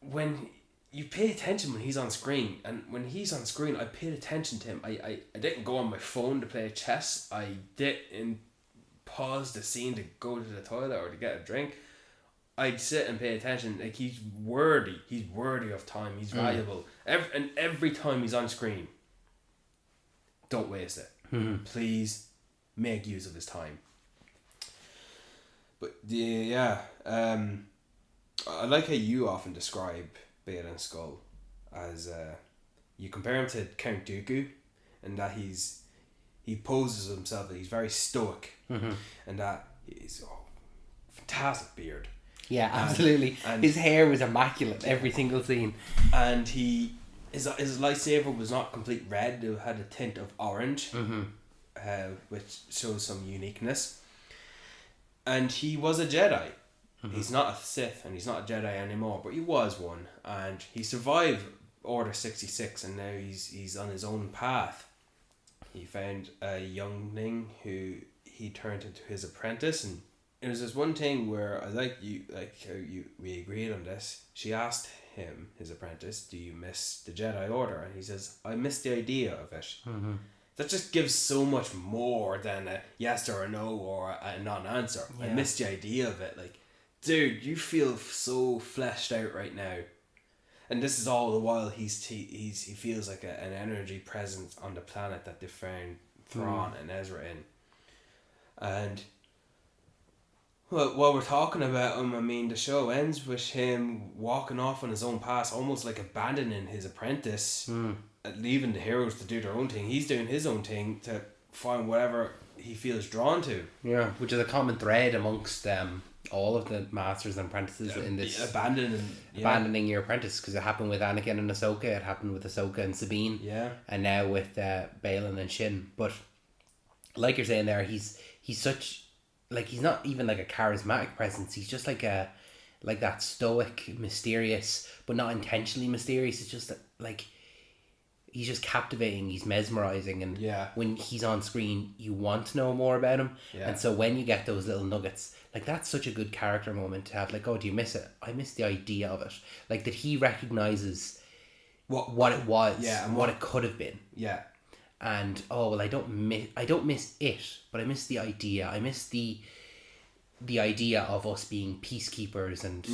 when you pay attention when he's on screen, and when he's on screen I paid attention to him. I didn't go on my phone to play chess, I didn't pause the scene to go to the toilet or to get a drink. I'd sit and pay attention. Like, he's worthy of time, he's valuable. Every time he's on screen, don't waste it. Please make use of his time. But I like how you often describe Bale and Skull as you compare him to Count Dooku, and that he poses himself that he's very stoic, and that he's fantastic beard. Yeah, absolutely. And his hair was immaculate every single scene. And his lightsaber was not complete red; it had a tint of orange, which shows some uniqueness. And he was a Jedi. He's not a Sith, and he's not a Jedi anymore, but he was one, and he survived Order 66, and now he's on his own path. He found a youngling who he turned into his apprentice, and it was this one thing where we agreed on this. She asked him, his apprentice, "Do you miss the Jedi Order?" And he says, "I miss the idea of it." That just gives so much more than a yes or a no or a non-answer. Yeah. I miss the idea of it. Like, dude, you feel so fleshed out right now, and this is all the while he feels like an energy presence on the planet that they found Thrawn and Ezra in. And well, while we're talking about him, I mean, the show ends with him walking off on his own path, almost like abandoning his apprentice, leaving the heroes to do their own thing. He's doing his own thing to find whatever he feels drawn to. Yeah, which is a common thread amongst all of the masters and apprentices in this. Abandoning your apprentice, because it happened with Anakin and Ahsoka, it happened with Ahsoka and Sabine, and now with Balin and Shin. But like you're saying there, he's such, like, he's not even like a charismatic presence. He's just like that stoic, mysterious, but not intentionally mysterious. It's just like, he's just captivating, he's mesmerizing, and when he's on screen you want to know more about him. And so when you get those little nuggets, like, that's such a good character moment to have. Like, oh, do you miss it? I miss the idea of it. Like, that he recognizes what it was, and what it could have been. And I don't miss it, but I miss the idea. I miss the idea of us being peacekeepers and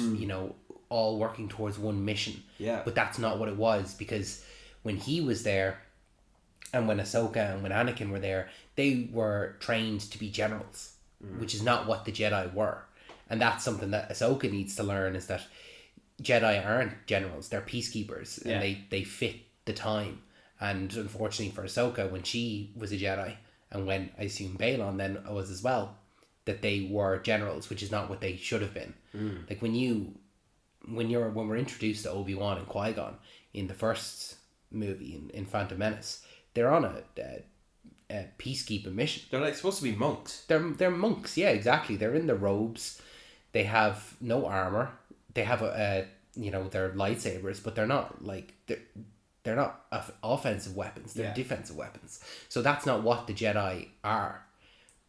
all working towards one mission. But that's not what it was, because when he was there, and when Ahsoka and when Anakin were there, they were trained to be generals, which is not what the Jedi were. And that's something that Ahsoka needs to learn, is that Jedi aren't generals, they're peacekeepers, and they fit the time. And unfortunately for Ahsoka, when she was a Jedi, and when I assume Balon then was as well, that they were generals, which is not what they should have been. Like, when we're introduced to Obi-Wan and Qui-Gon in the first movie in Phantom Menace, they're on a peacekeeping mission. They're like supposed to be monks. They're monks, yeah, exactly. They're in the robes. They have no armor. They have their lightsabers, but they're not like they're not offensive weapons. They're defensive weapons. So that's not what the Jedi are.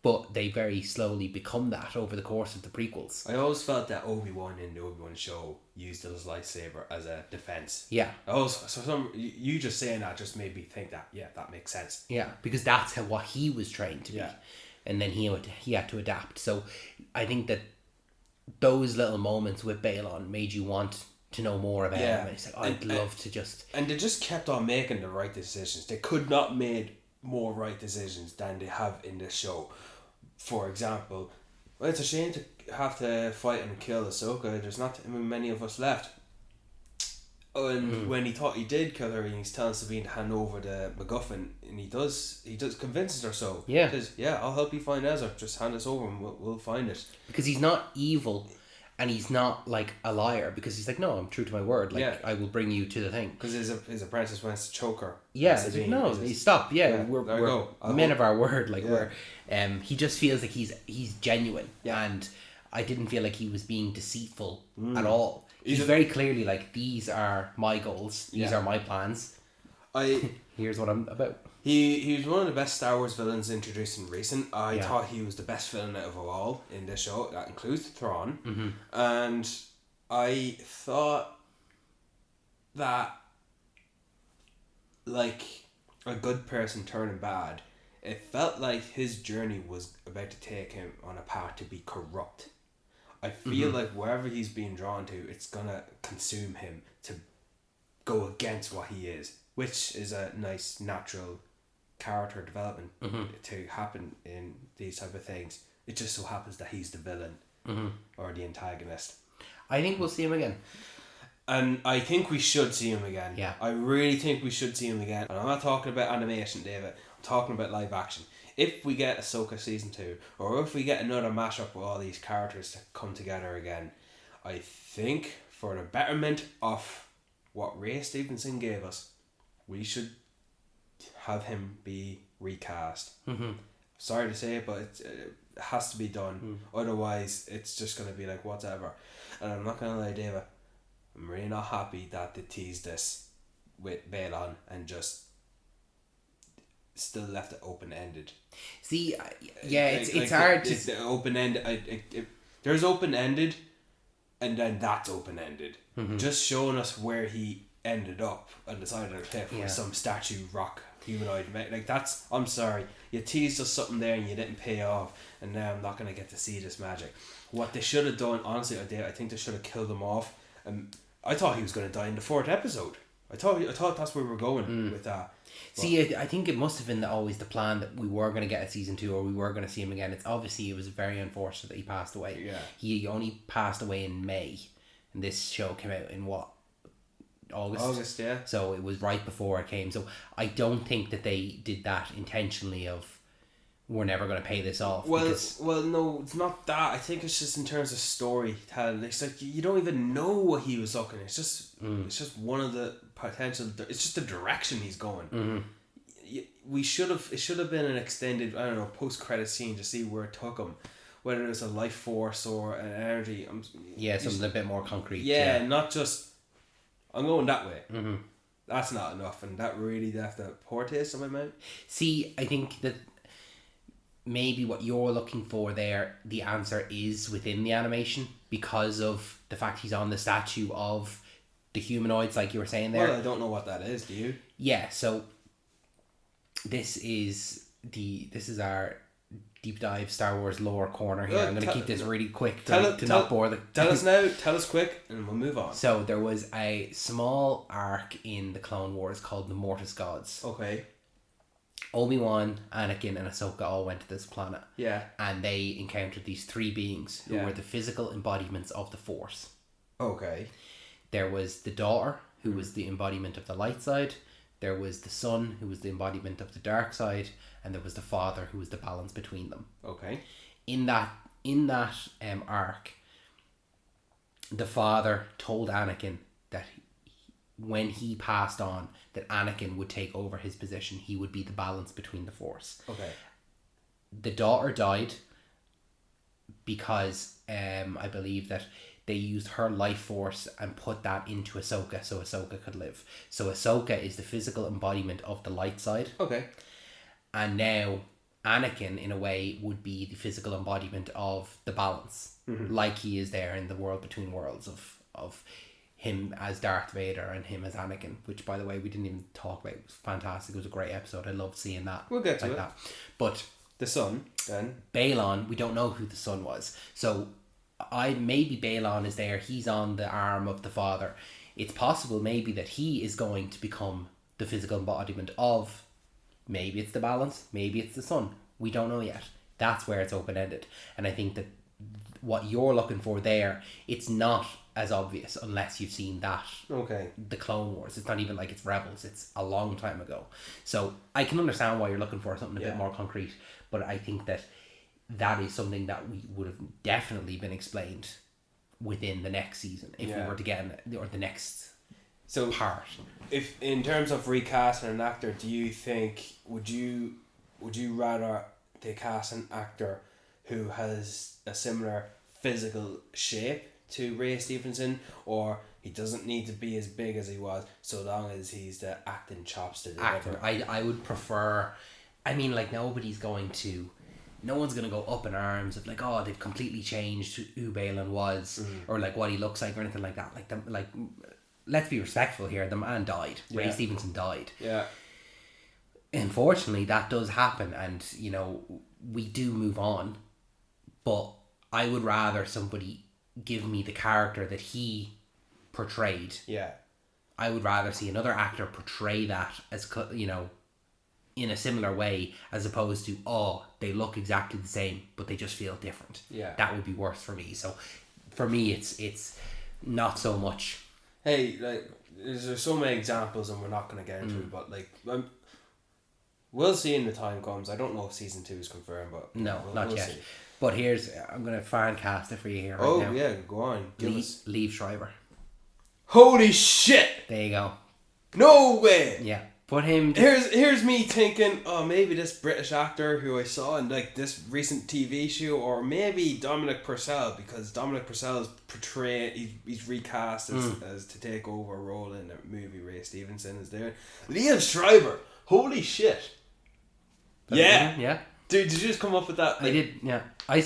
But they very slowly become that over the course of the prequels. I always felt that Obi-Wan in the Obi-Wan show used his lightsaber as a defense. Yeah. You just saying that just made me think that, that makes sense. Yeah, because that's what he was trained to be. And then he had to adapt. So I think that those little moments with Balon made you want to know more about him. And it's like, I'd love to just... And they just kept on making the right decisions. They could not made more right decisions than they have in this show. For example, it's a shame to have to fight and kill Ahsoka. There's not many of us left. And when he thought he did kill her, and he's telling Sabine to hand over the MacGuffin, and he does convinces her so. He says, I'll help you find Ezra. Just hand us over and we'll find it. Because he's not evil, and he's not like a liar, because he's like, no, I'm true to my word. Like, I will bring you to the thing. Because his apprentice wants to choke her. Stop. We're men of our word. Like, we're he just feels like he's genuine, and I didn't feel like he was being deceitful at all. He's very clearly like, these are my goals, these are my plans. Here's what I'm about. He was one of the best Star Wars villains introduced in recent. I thought he was the best villain out of all in this show. That includes Thrawn. And I thought that, like a good person turning bad, it felt like his journey was about to take him on a path to be corrupt. I feel like wherever he's being drawn to, it's gonna consume him to go against what he is, which is a nice natural character development to happen in these type of things. It just so happens that he's the villain or the antagonist. I think we'll see him again. And I think we should see him again. Yeah. I really think we should see him again. And I'm not talking about animation, David. I'm talking about live action. If we get Ahsoka season 2, or if we get another mashup with all these characters to come together again, I think for the betterment of what Ray Stevenson gave us, we should have him be recast. Sorry to say it, but it has to be done. Otherwise, it's just going to be like whatever. And I'm not going to lie, David, I'm really not happy that they teased this with Balon and just still left it open-ended. See, it's hard to... The open-ended... There's open-ended, and then that's open-ended. Just showing us where he ended up on the side of the cliff with some statue rock humanoid. Like, that's... I'm sorry. You teased us something there and you didn't pay off, and now I'm not going to get to see this magic. What they should have done, honestly, I think they should have killed him off. I thought he was going to die in the 4th episode. I thought that's where we were going with that. But see, I think it must have been always the plan that we were going to get a season 2 or we were going to see him again. It was very unfortunate that he passed away. Yeah. He only passed away in May, and this show came out in what? August, yeah. So it was right before it came. So I don't think that they did that intentionally of, we're never going to pay this off. Well, no, it's not that. I think it's just in terms of storytelling. It's like you don't even know what he was looking. It's just one of the potential. It's just the direction he's going. It should have been an extended, I don't know, post-credit scene to see where it took him, whether it was a life force or an energy. Something a bit more concrete. Yeah, not just I'm going that way. That's not enough, and that really left a poor taste in my mouth. See, I think that maybe what you're looking for there, the answer is within the animation because of the fact he's on the statue of the humanoids, like you were saying there. Well, I don't know what that is. Do you? Yeah. So this is our deep dive Star Wars lore corner here. I'm going to keep this really quick to not bore the... Tell us now, tell us quick, and we'll move on. So there was a small arc in the Clone Wars called the Mortis Gods. Okay. Obi-Wan, Anakin, and Ahsoka all went to this planet. Yeah. And they encountered these 3 beings who were the physical embodiments of the Force. Okay. There was the daughter, who was the embodiment of the light side. There was the son, who was the embodiment of the dark side. And there was the father, who was the balance between them. Okay. In that arc, the father told Anakin that when he passed on, that Anakin would take over his position. He would be the balance between the Force. Okay. The daughter died because I believe that they used her life force and put that into Ahsoka so Ahsoka could live. So Ahsoka is the physical embodiment of the light side. Okay. And now Anakin, in a way, would be the physical embodiment of the balance. Like he is there in the World Between Worlds of him as Darth Vader and him as Anakin, which, by the way, we didn't even talk about. It was fantastic. It was a great episode. I loved seeing that. We'll get to it. That. But the son, then. Balon, we don't know who the son was. So maybe Balon is there. He's on the arm of the father. It's possible maybe that he is going to become the physical embodiment of, maybe it's the balance, maybe it's the son. We don't know yet. That's where it's open-ended. And I think that what you're looking for there, it's not as obvious unless you've seen that. Okay. The Clone Wars. It's not even like it's Rebels. It's a long time ago. So I can understand why you're looking for something a bit more concrete, but I think that is something that we would have definitely been explained within the next season if we were to get or the next part. If in terms of recasting an actor, do you think would you rather they cast an actor who has a similar physical shape to Ray Stevenson, or he doesn't need to be as big as he was so long as he's the acting chops to deliver? I would prefer, I mean, like, no one's going to go up in arms of like, oh, they've completely changed who Balon was or like what he looks like or anything like that. Like let's be respectful here. The man died. Ray Stevenson died. Yeah. Unfortunately, that does happen, and we do move on. But I would rather somebody give me the character that he portrayed. Yeah. I would rather see another actor portray that as, you know, in a similar way, as opposed to, oh, they look exactly the same but they just feel different. Yeah. That would be worse for me. So for me, it's not so much. Hey, like, there's so many examples and we're not going to get into it, but like, we'll see in the time comes. I don't know if season 2 is confirmed, but no, not yet. See. But I'm going to fan cast it for you here right now. Oh yeah, go on. Leave Schreiber. Holy shit! There you go. No way! Yeah. Put him... Here's me thinking, oh, maybe this British actor who I saw in like this recent TV show, or maybe Dominic Purcell, because Dominic Purcell's he's recast as to take over a role in a movie Ray Stevenson is there. Liam Schreiber! Holy shit! Yeah! Yeah. Dude, did you just come up with that? I Like, did, yeah. I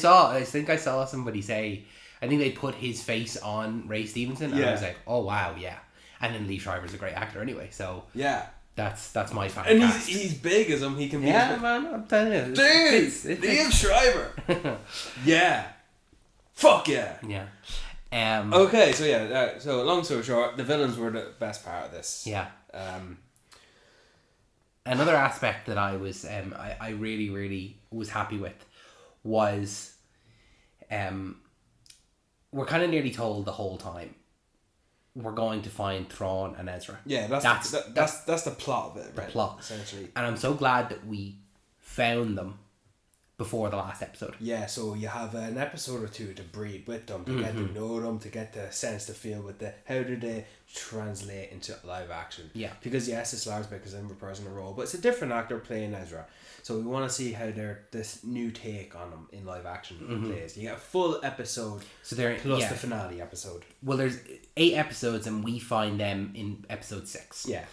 think I saw somebody say, I think they put his face on Ray Stevenson, and I was like, oh wow, yeah. And then Lee Schreiber's a great actor anyway, so yeah. That's my fan. And cast. he's big as him. He can be. Yeah, man. I'm telling you, dude. Liam Schreiber. Yeah. Fuck yeah. Yeah. Okay, so yeah. So long story short, the villains were the best part of this. Yeah. Another aspect that I was I really, really was happy with was we're kind of nearly told the whole time we're going to find Thrawn and Ezra. Yeah, that's the plot of it, right? The plot, essentially. And I'm so glad that we found them before the last episode. Yeah, so you have an episode or two to breed with them, to get to know them, to get the sense, to feel with how do they translate into live action. Yeah. Because yes, it's Lars Backer's in reprising a role, but it's a different actor playing Ezra. So we want to see how this new take on them in live action plays. You get a full episode, so they're plus the finale episode. Well, there's 8 episodes, and we find them in episode 6. Yeah.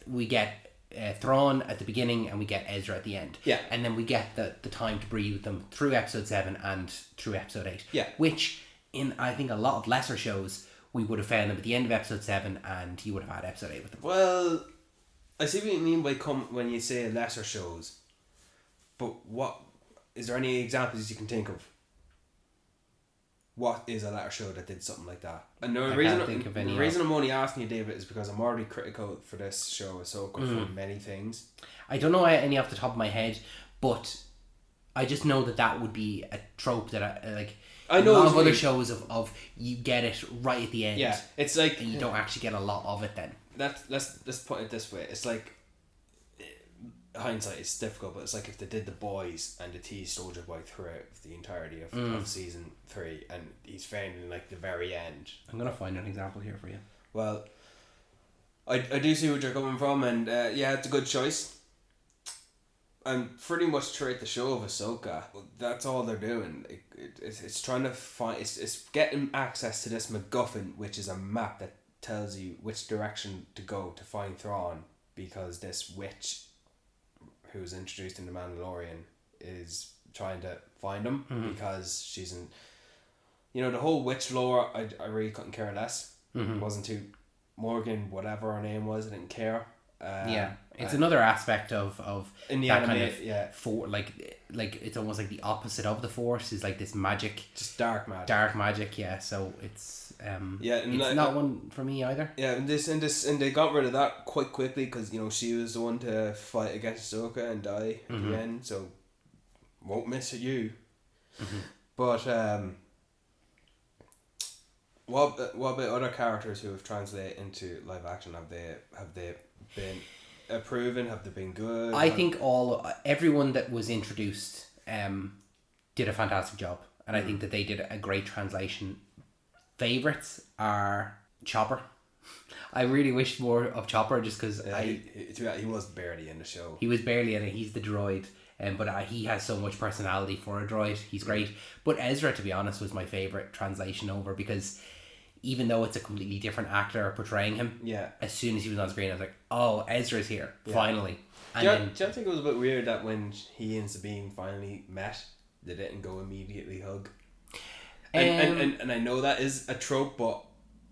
We get Thrawn at the beginning, and we get Ezra at the end. Yeah. And then we get the time to breathe with them through episode 7 and through episode 8. Yeah. Which, in I think a lot of lesser shows, we would have found them at the end of episode 7, and you would have had episode 8 with them. Well, I see what you mean by when you say lesser shows. But what is there any examples you can think of? What is a lesser show that did something like that? And the reason I'm only asking you, David, is because I'm already critical for this show, Ahsoka, for many things. I don't know any off the top of my head, but I just know that would be a trope that I like. I know a lot of other shows of you get it right at the end. Yeah, it's like, and you don't actually get a lot of it then. Let's put it this way. It's like, hindsight is difficult, but it's like if they did The Boys and they teased Soldier Boy throughout the entirety of season 3, and he's found in like the very end. I'm gonna find an example here for you. Well, I do see what you're coming from, and yeah, it's a good choice. And pretty much throughout the show of Ahsoka, that's all they're doing. It's trying to find, it's getting access to this MacGuffin, which is a map that tells you which direction to go to find Thrawn, because this witch who was introduced in The Mandalorian is trying to find him because she's in, the whole witch lore. I really couldn't care less. It wasn't too Morgan, whatever her name was, I didn't care. It's another aspect of in the that anime, kind of for like it's almost like the opposite of the Force is like this magic, just dark magic. So it's it's not one for me either. Yeah, and they got rid of that quite quickly because she was the one to fight against Ahsoka and die at the end, so won't miss it you. But what about other characters who have translated into live action? Have they been approving? Have they been good? I think everyone that was introduced did a fantastic job, and I think that they did a great translation. Favorites are Chopper. I really wish more of Chopper, just because he was barely in the show. He was barely in it. He's the droid, but he has so much personality for a droid. He's great. But Ezra, to be honest, was my favorite translation over, because even though it's a completely different actor portraying him, as soon as he was on screen, I was like, oh, Ezra's here, finally. And do you think it was a bit weird that when he and Sabine finally met, they didn't go immediately hug? And I know that is a trope, but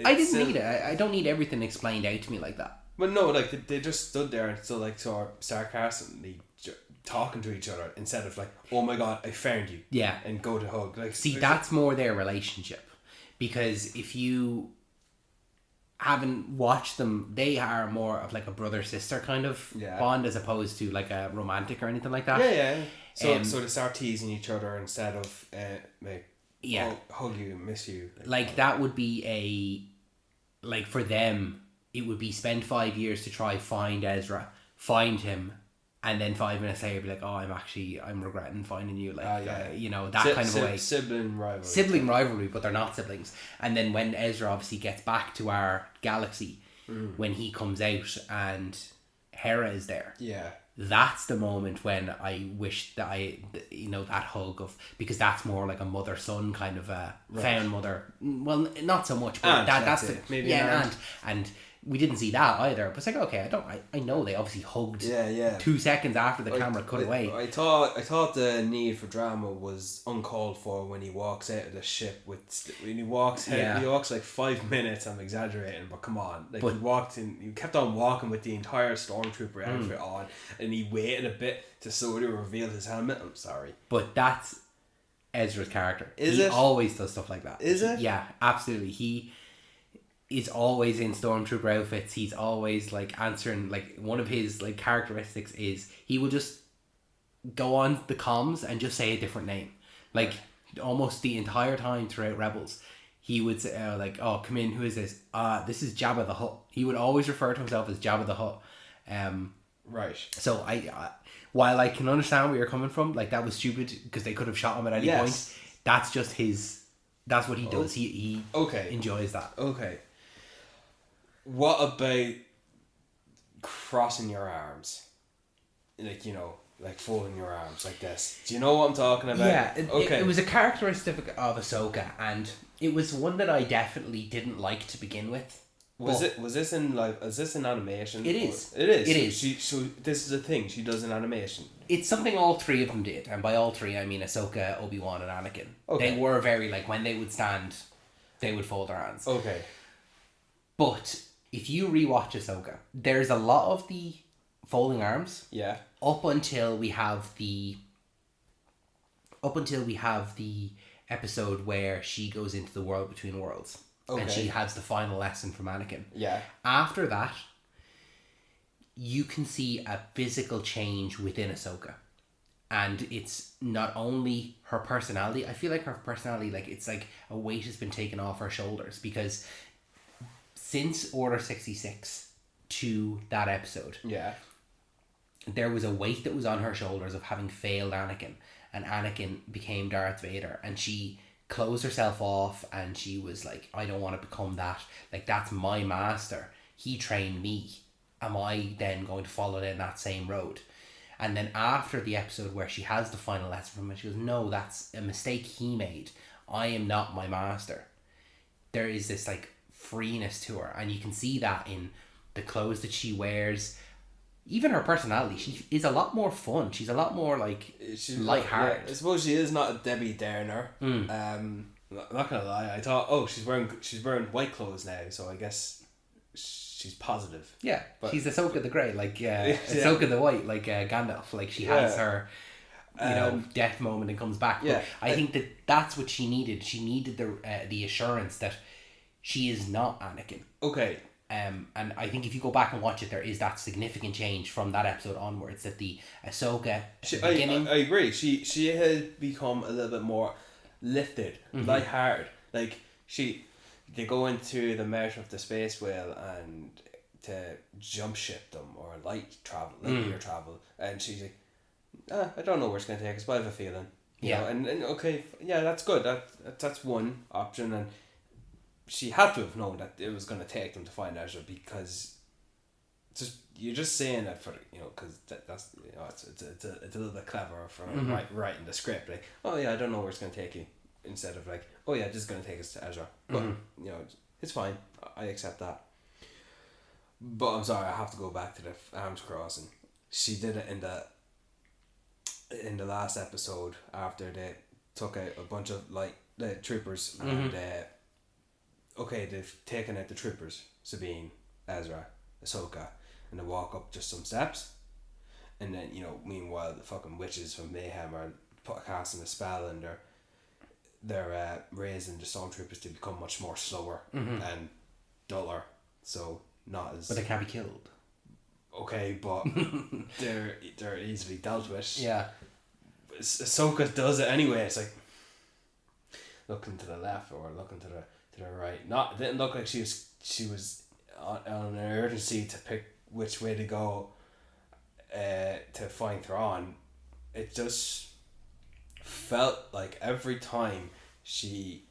I didn't need it. I don't need everything explained out to me like that. But no, like they just stood there and still like sort of sarcastically talking to each other instead of like, oh my god, I found you. Yeah. And go to hug. Like, see, that's more their relationship. because if you haven't watched them, they are more of like a brother-sister kind of bond as opposed to like a romantic or anything like that. So they start teasing each other instead of hug you, miss you. Like that would be like for them, it would be spend 5 years to try find Ezra, find him, and then 5 minutes later be like, oh, I'm regretting finding you, like that kind of way. Sibling rivalry, but they're not siblings. And then when Ezra obviously gets back to our galaxy, when he comes out and Hera is there, that's the moment when I wish that that hug of, because that's more like a mother-son kind of found mother. Well, not so much, but that's it. Maybe an aunt. And we didn't see that either. But it's like, okay, I know they obviously hugged 2 seconds after the camera cut away. I thought the need for drama was uncalled for when he walks out of the ship when he walks out, he walks like 5 minutes. I'm exaggerating, but come on, he kept on walking with the entire stormtrooper outfit on, and he waited a bit to sort of reveal his helmet. I'm sorry, but that's Ezra's character. He always does stuff like that. Is it? Yeah, absolutely. He is always in stormtrooper outfits. He's always like answering, like one of his like characteristics is he will just go on the comms and just say a different name, like almost the entire time throughout Rebels. He would say like, oh, come in, who is this? This is Jabba the Hutt. He would always refer to himself as Jabba the Hutt. Right. So while I can understand where you're coming from, like that was stupid because they could have shot him at any point. That's just that's what he does. He enjoys that. Okay. What about crossing your arms? Like folding your arms like this. Do you know what I'm talking about? Yeah, it was a characteristic of Ahsoka, and it was one that I definitely didn't like to begin with. Is this in animation? It is. It is. It is. So this is a thing she does in animation. It's something all three of them did, and by all three I mean Ahsoka, Obi-Wan, and Anakin. Okay. They were very, like, when they would stand, they would fold their hands. Okay. But if you rewatch Ahsoka, there's a lot of the folding arms. Yeah. Up until we have the episode where she goes into the world between worlds. Okay. And she has the final lesson from Anakin. Yeah. After that, you can see a physical change within Ahsoka. And it's not only her personality. I feel like her personality, like, it's like a weight has been taken off her shoulders, because since Order 66 to that episode, there was a weight that was on her shoulders of having failed Anakin, and Anakin became Darth Vader, and she closed herself off, and she was like, I don't want to become that. Like, that's my master. He trained me. Am I then going to follow in that same road? And then after the episode where she has the final lesson from him, she goes, no, that's a mistake he made. I am not my master. There is this like freeness to her, and you can see that in the clothes that she wears. Even her personality, she is a lot more fun. She's a lot more like lighthearted. Yeah, I suppose she is not a Debbie Downer. I'm not gonna lie. I thought, she's wearing white clothes now, so I guess she's positive. Yeah, but she's Ahsoka the Grey, like Ahsoka the White, like Gandalf. Like she has her, death moment and comes back. But I think that's what she needed. She needed the assurance that she is not Anakin. Okay. And I think if you go back and watch it, there is that significant change from that episode onwards. That the Ahsoka beginning. I agree. She has become a little bit more lifted, lighthearted. Like they go into the mouth of the space whale and to jump ship them or light year travel, and she's like, I don't know where it's going to take us, but I have a feeling. You know? And okay, that's good. That's one option, and she had to have known that it was going to take them to find Ezra, because you're just saying that for because that's it's a little bit clever for writing the script, like, I don't know where it's going to take you, instead of like, this is going to take us to Ezra, but it's fine, I accept that. But I'm sorry, I have to go back to the arms crossing. She did it in the last episode after they took out a bunch of the troopers, and they've taken out the troopers, Sabine, Ezra, Ahsoka, and they walk up just some steps, and then meanwhile the fucking witches from Mayhem are casting a spell, and they're raising the stormtroopers to become much more slower and duller, so not as. But they can't be killed. Okay, but they're easily dealt with. Yeah. Ahsoka does it anyway. It's like looking to the left or looking to the right. It didn't look like she was on an urgency to pick which way to go to find Thrawn. It just felt like every time she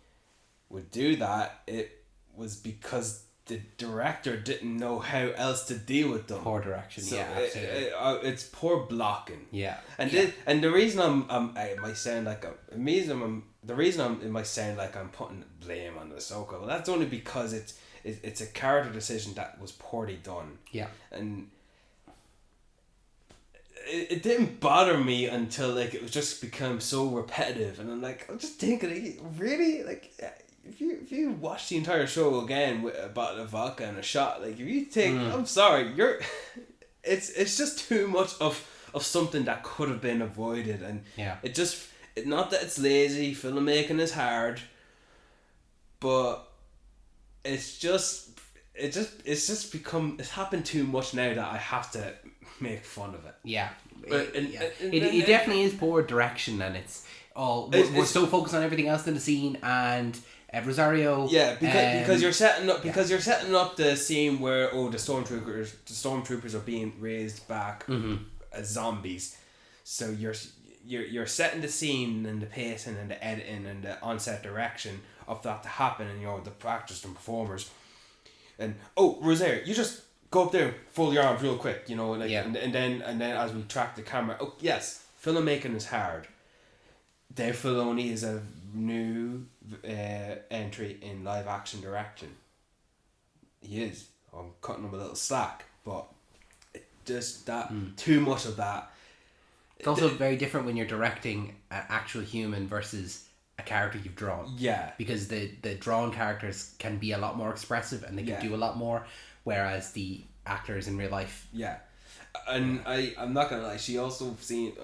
would do that, it was because the director didn't know how else to deal with them. Poor direction, so yeah, absolutely. It's poor blocking. Yeah, and the reason it might sound like it might sound like I'm putting blame on Ahsoka. Well, that's only because it's a character decision that was poorly done. Yeah, and it didn't bother me until like it was just become so repetitive, and I'm just thinking, really, like. If you watch the entire show again with a bottle of vodka and a shot, like if you take, I'm sorry, it's just too much of something that could have been avoided, and not that it's lazy, filmmaking is hard, but it's happened too much now that I have to make fun of it. Yeah, it definitely is poor direction, and it's all we're so focused on everything else in the scene and. Rosario. Yeah, because you're setting up the scene where the stormtroopers are being raised back as zombies, so you're setting the scene and the pacing and the editing and the on-set direction of that to happen, and the actors and performers, and Rosario, you just go up there, fold your arms real quick, and then as we track the camera, yes, filmmaking is hard. Dave Filoni is a new entry in live action direction. He is. I'm cutting him a little slack, but it just too much of that. It's also very different when you're directing an actual human versus a character you've drawn. Yeah. Because the drawn characters can be a lot more expressive and they can do a lot more, whereas the actors in real life. Yeah. And I'm not gonna lie, she also seen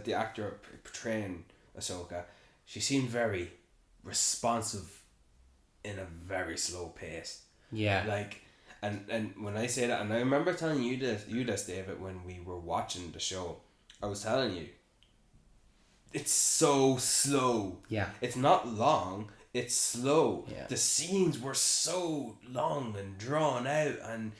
the actor portraying Ahsoka, she seemed very responsive in a very slow pace. Yeah. Like, and when I say that, and I remember telling you this, David, when we were watching the show, I was telling you, it's so slow. Yeah. It's not long, it's slow. Yeah. The scenes were so long and drawn out, and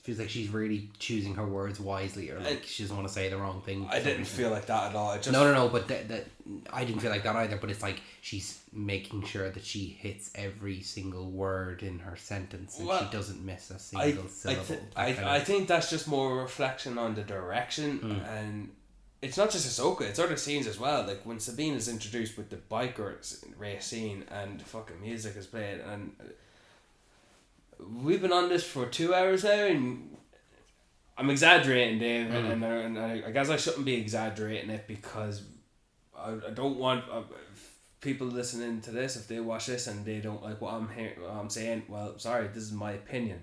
feels like she's really choosing her words wisely, or like she doesn't want to say the wrong thing. I didn't feel like that at all. No, but that I didn't feel like that either. But it's like she's making sure that she hits every single word in her sentence, and she doesn't miss a single syllable. I think that's just more a reflection on the direction, and it's not just Ahsoka, it's other scenes as well. Like when Sabine is introduced with the biker race scene, and fucking music is played, and we've been on this for 2 hours now, and I'm exaggerating, Dave, and I guess I shouldn't be exaggerating it, because I don't want people listening to this, if they watch this and they don't like what I'm saying, well, sorry, this is my opinion.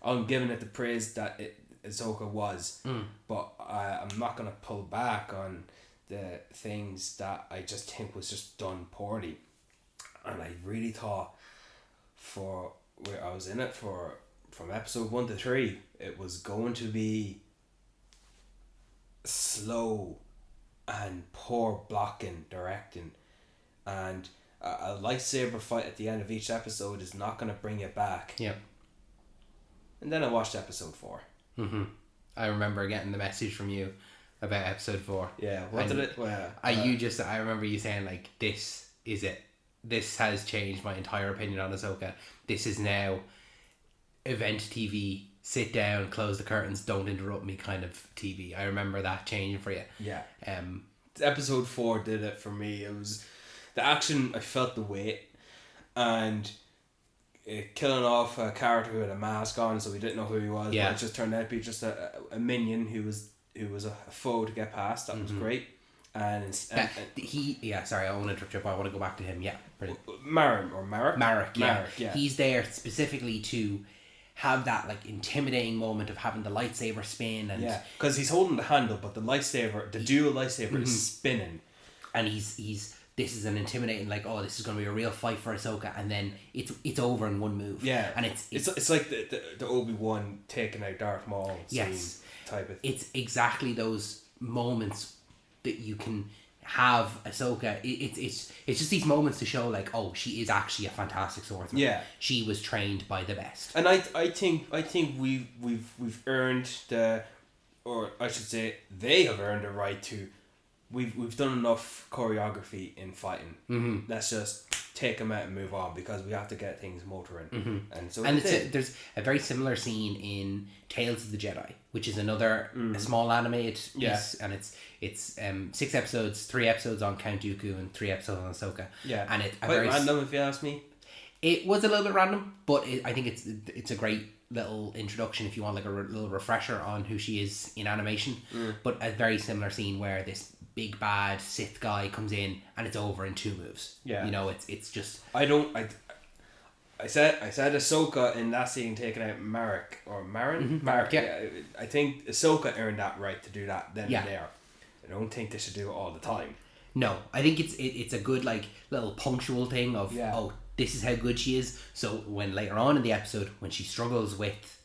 I'm giving it the praise that Ahsoka was, but I'm not going to pull back on the things that I just think was just done poorly. And I really thought where I was in it from episode 1 to 3, it was going to be slow and poor blocking, directing, and a lightsaber fight at the end of each episode is not going to bring it back. Yeah. And then I watched episode 4. I remember getting the message from you about episode 4. Yeah. What did it? Well, I remember you saying like, this is it. This has changed my entire opinion on Ahsoka. This is now event TV, sit down, close the curtains, don't interrupt me kind of TV. I remember that changing for you. Yeah. Episode 4 did it for me. It was the action, I felt the weight, and killing off a character who had a mask on, so we didn't know who he was. Yeah. But it just turned out to be just a minion who was a foe to get past. That was great. And sorry, I want to interrupt you, but I want to go back to him. Yeah, brilliant. Marek, yeah. He's there specifically to have that like intimidating moment of having the lightsaber spin, and because he's holding the handle, but the dual lightsaber is spinning, and he's this is an intimidating, like, oh, this is going to be a real fight for Ahsoka, and then it's over in one move. Yeah, and it's like the Obi-Wan taking out Darth Maul scene type of thing. It's exactly those moments that you can have Ahsoka. It's just these moments to show, like, oh, she is actually a fantastic swordsman. Yeah, she was trained by the best. And I think we've earned or I should say they have earned the right to. We've done enough choreography in fighting. Mm-hmm. Let's just take them out and move on, because we have to get things motoring. Mm-hmm. And there's a very similar scene in Tales of the Jedi, which is another a small animated piece, and it's 6 episodes, 3 episodes on Count Dooku and 3 episodes on Ahsoka. Yeah, and it's quite random if you ask me. It was a little bit random, but I think it's a great little introduction if you want, like, a little refresher on who she is in animation. But a very similar scene where this big bad Sith guy comes in and it's over in 2 moves. Yeah, you know, it's just I said Ahsoka in that scene taking out Marek or Marin. Marek, yeah. I think Ahsoka earned that right to do that then and there. I don't think they should do it all the time. No, I think it's a good, like, little punctual thing of oh, this is how good she is. So when later on in the episode, when she struggles with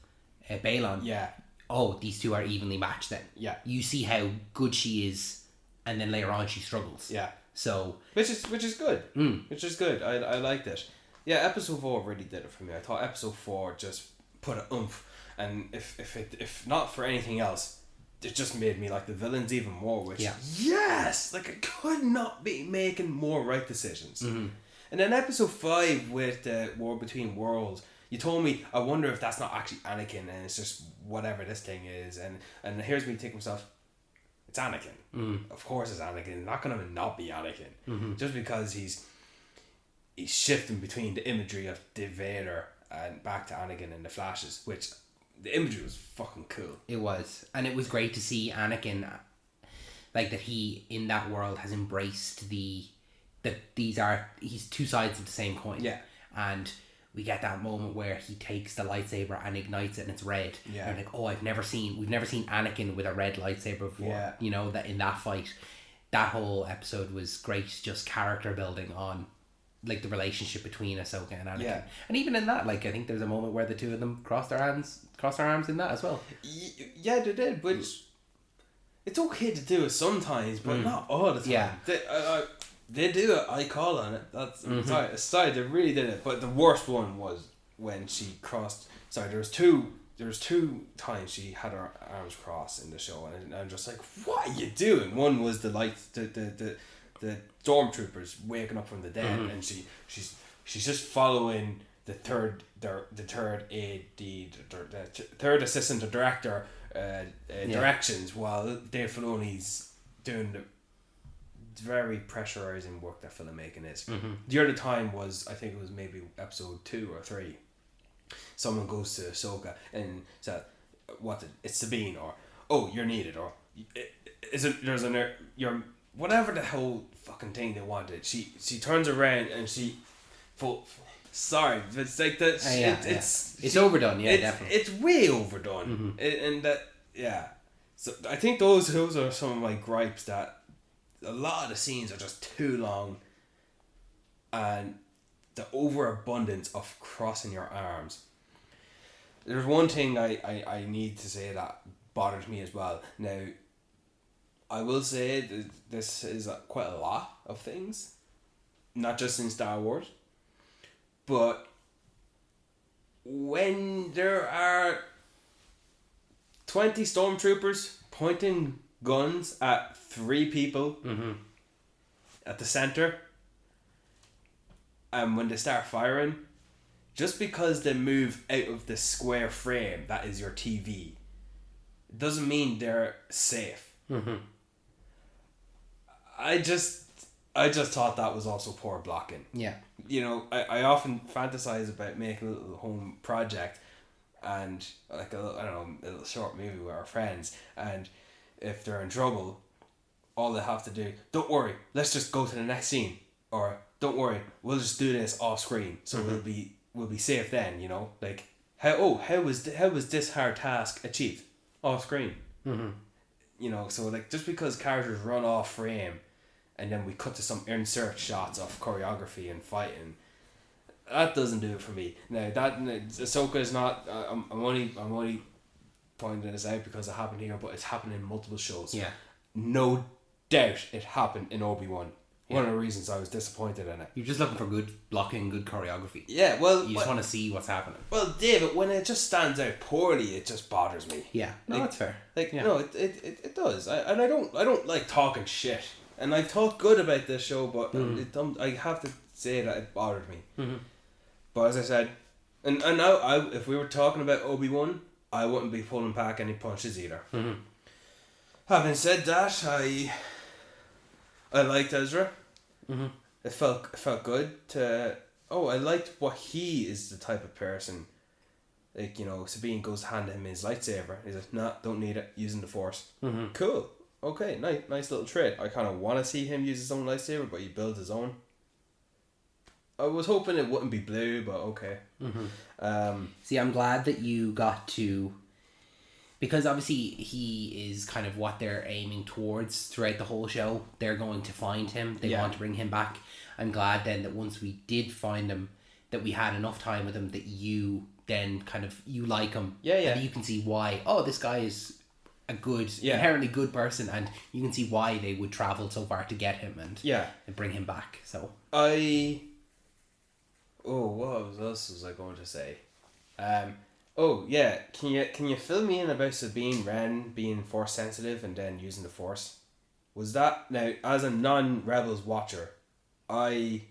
Balon, oh, these two are evenly matched. Then you see how good she is. And then later on she struggles. Yeah. So which is good. Which is good. I liked it. Yeah, episode 4 really did it for me. I thought episode 4 just put an oomph, and if not for anything else, it just made me like the villains even more. Which yes, like, I could not be making more right decisions. Mm-hmm. And then episode 5 with the War Between Worlds, you told me, I wonder if that's not actually Anakin and it's just whatever this thing is, and here's me thinking myself, it's Anakin. Of course it's Anakin. Not gonna not be Anakin. Just because he's shifting between the imagery of Darth Vader and back to Anakin in the flashes, which the imagery was fucking cool. It was, and it was great to see Anakin, like, that he in that world has embraced he's 2 sides of the same coin. Yeah, and we get that moment where he takes the lightsaber and ignites it and it's red. Yeah. And like, oh, we've never seen Anakin with a red lightsaber before. Yeah. You know, that in that fight, that whole episode was great, just character building on, like, the relationship between Ahsoka and Anakin. Yeah. And even in that, like, I think there's a moment where the two of them crossed their arms in that as well. Yeah, they did, which it's okay to do it sometimes, but not all the time. Yeah. They do it. I call on it. That's sorry. They really did it. But the worst one was when she crossed. Sorry, there was two times she had her arms crossed in the show, and I'm just like, what are you doing? One was the stormtroopers waking up from the dead, and she's just following the third assistant director directions while Dave Filoni's doing the very pressurizing work that filmmaking is. The other time was, I think it was maybe episode 2 or 3. Someone goes to Ahsoka and says, it's Sabine, or oh, you're needed, or you're whatever the whole fucking thing they wanted. She turns around and sorry, but it's like that. It's overdone. Yeah, definitely. It's way overdone, and that So I think those are some of my gripes, that a lot of the scenes are just too long, and the overabundance of crossing your arms. There's one thing I need to say that bothers me as well. Now, I will say that this is quite a lot of things, not just in Star Wars, but when there are 20 stormtroopers pointing guns at 3 people at the center, and when they start firing, just because they move out of the square frame that is your TV, doesn't mean they're safe. I just thought that was also poor blocking. Yeah. You know, I often fantasize about making a little home project and like a little short movie with our friends, and if they're in trouble, all they have to do, don't worry, let's just go to the next scene, or don't worry, we'll just do this off screen, so we'll be safe then, you know, like how was this hard task achieved off screen? You know, so like just because characters run off frame and then we cut to some insert shots of choreography and fighting. That doesn't do it for me. Now that Ahsoka is not. I'm only pointing this out because it happened here, but it's happened in multiple shows. Yeah. No doubt it happened in Obi-Wan. One of the reasons I was disappointed in it. You're just looking for good blocking, good choreography. Yeah, well... You just want to see what's happening. Well, David, when it just stands out poorly, it just bothers me. Yeah, no, that's fair. No, it does. I don't like talking shit. And I've talked good about this show, but I have to say that it bothered me. Mm-hmm. But as I said, and now if we were talking about Obi-Wan, I wouldn't be pulling back any punches either. Mm-hmm. Having said that, I liked Ezra. Mm-hmm. It felt good to... Oh, I liked what he is the type of person. Like, Sabine goes to hand him his lightsaber. He's like, nah, don't need it. Using the Force. Mm-hmm. Cool. Okay, nice little trait. I kind of want to see him use his own lightsaber, but he builds his own. I was hoping it wouldn't be blue, but okay. Mm-hmm. See, I'm glad that you got to... Because obviously he is kind of what they're aiming towards throughout the whole show. They're going to find him. They want to bring him back. I'm glad then that once we did find him, that we had enough time with him that you then kind of, you like him. Yeah. And you can see why, this guy is a good, inherently good person, and you can see why they would travel so far to get him and bring him back. So what else was I going to say? Can you fill me in about Sabine Wren being Force sensitive and then using the Force? Was that, now as a non-Rebels watcher, I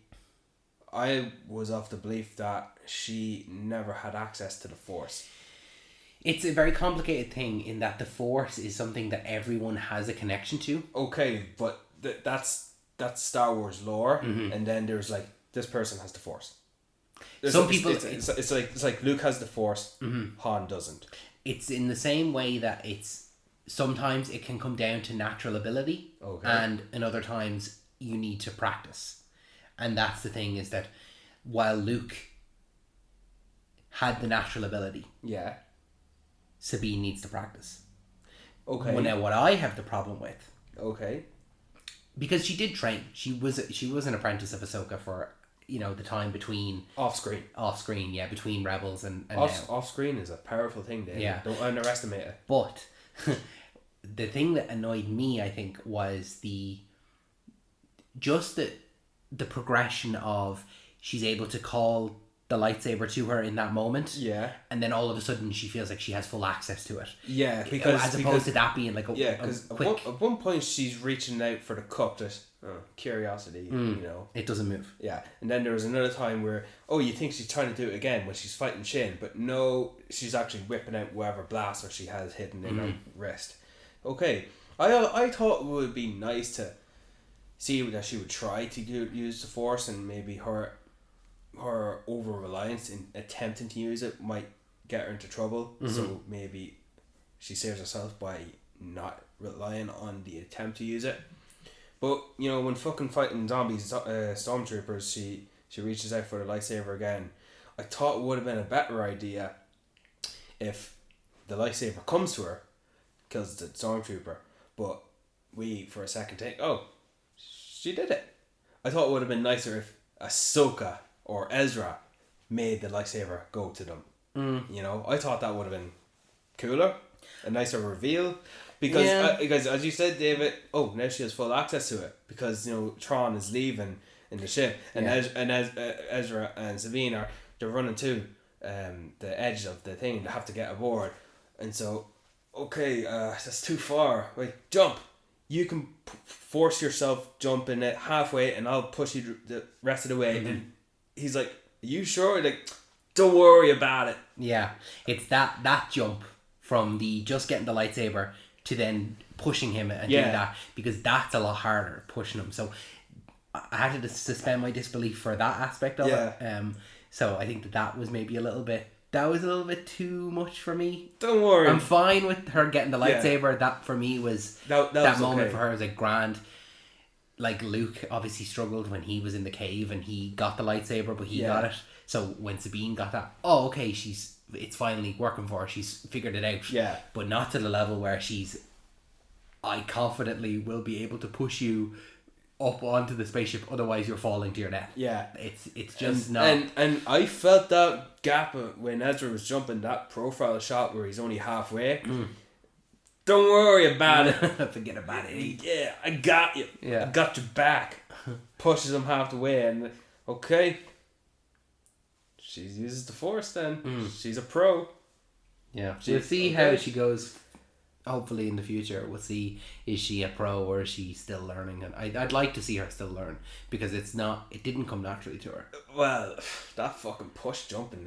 was of the belief that she never had access to the Force. It's a very complicated thing in that the Force is something that everyone has a connection to. Okay, but that's Star Wars lore, and then there's like, this person has the Force. Some people... It's like Luke has the Force, Han doesn't. It's in the same way that it's... Sometimes it can come down to natural ability, and in other times you need to practice. And that's the thing, is that while Luke had the natural ability, Sabine needs to practice. Okay. Well, now what I have the problem with... Okay. Because she did train. She was an apprentice of Ahsoka for... the time between... Off screen, between Rebels and off screen is a powerful thing, Dave. Yeah. Don't underestimate it. But the thing that annoyed me, I think, was the progression of she's able to call the lightsaber to her in that moment. Yeah. And then all of a sudden she feels like she has full access to it. Yeah, as opposed to that being like a because at one point she's reaching out for the cup that... curiosity, it doesn't move. Yeah, and then there was another time where you think she's trying to do it again when she's fighting Shin, but no, she's actually whipping out whatever blaster she has hidden in her wrist. Okay, I thought it would be nice to see that she would try to use the Force, and maybe her over reliance in attempting to use it might get her into trouble. So maybe she saves herself by not relying on the attempt to use it. But, when fucking fighting zombies, stormtroopers, she reaches out for the lightsaber again. I thought it would have been a better idea if the lightsaber comes to her, kills the stormtrooper, but we, for a second, think, she did it. I thought it would have been nicer if Ahsoka or Ezra made the lightsaber go to them. I thought that would have been cooler, a nicer reveal. Because as you said, David, now she has full access to it because Tron is leaving in the ship, and Ezra and Sabine they're running to the edge of the thing. They have to get aboard, and so that's too far. Wait, jump! You can force yourself jumping it halfway, and I'll push you the rest of the way. And he's like, "Are you sure?" Like, don't worry about it. Yeah, it's that jump from the just getting the lightsaber to then pushing him and doing that, because that's a lot harder, pushing him. So I had to suspend my disbelief for that aspect of it. So I think that was maybe a little bit too much for me. Don't worry, I'm fine with her getting the lightsaber. That for me was that moment for her was like grand. Like Luke obviously struggled when he was in the cave and he got the lightsaber, but he got it. So when Sabine got that, it's finally working for her. She's figured it out. Yeah. But not to the level where I confidently will be able to push you up onto the spaceship, otherwise you're falling to your death. Yeah. It's just not... And I felt that gap when Ezra was jumping, that profile shot where he's only halfway. Don't worry about it. Forget about it. Yeah, I got you. Yeah. I got your back. Pushes him half the way and, okay. She uses the Force then. She's a pro. Yeah. We'll see how she goes. Hopefully in the future we'll see, is she a pro or is she still learning, and I'd like to see her still learn, because it didn't come naturally to her. Well, that fucking push jumping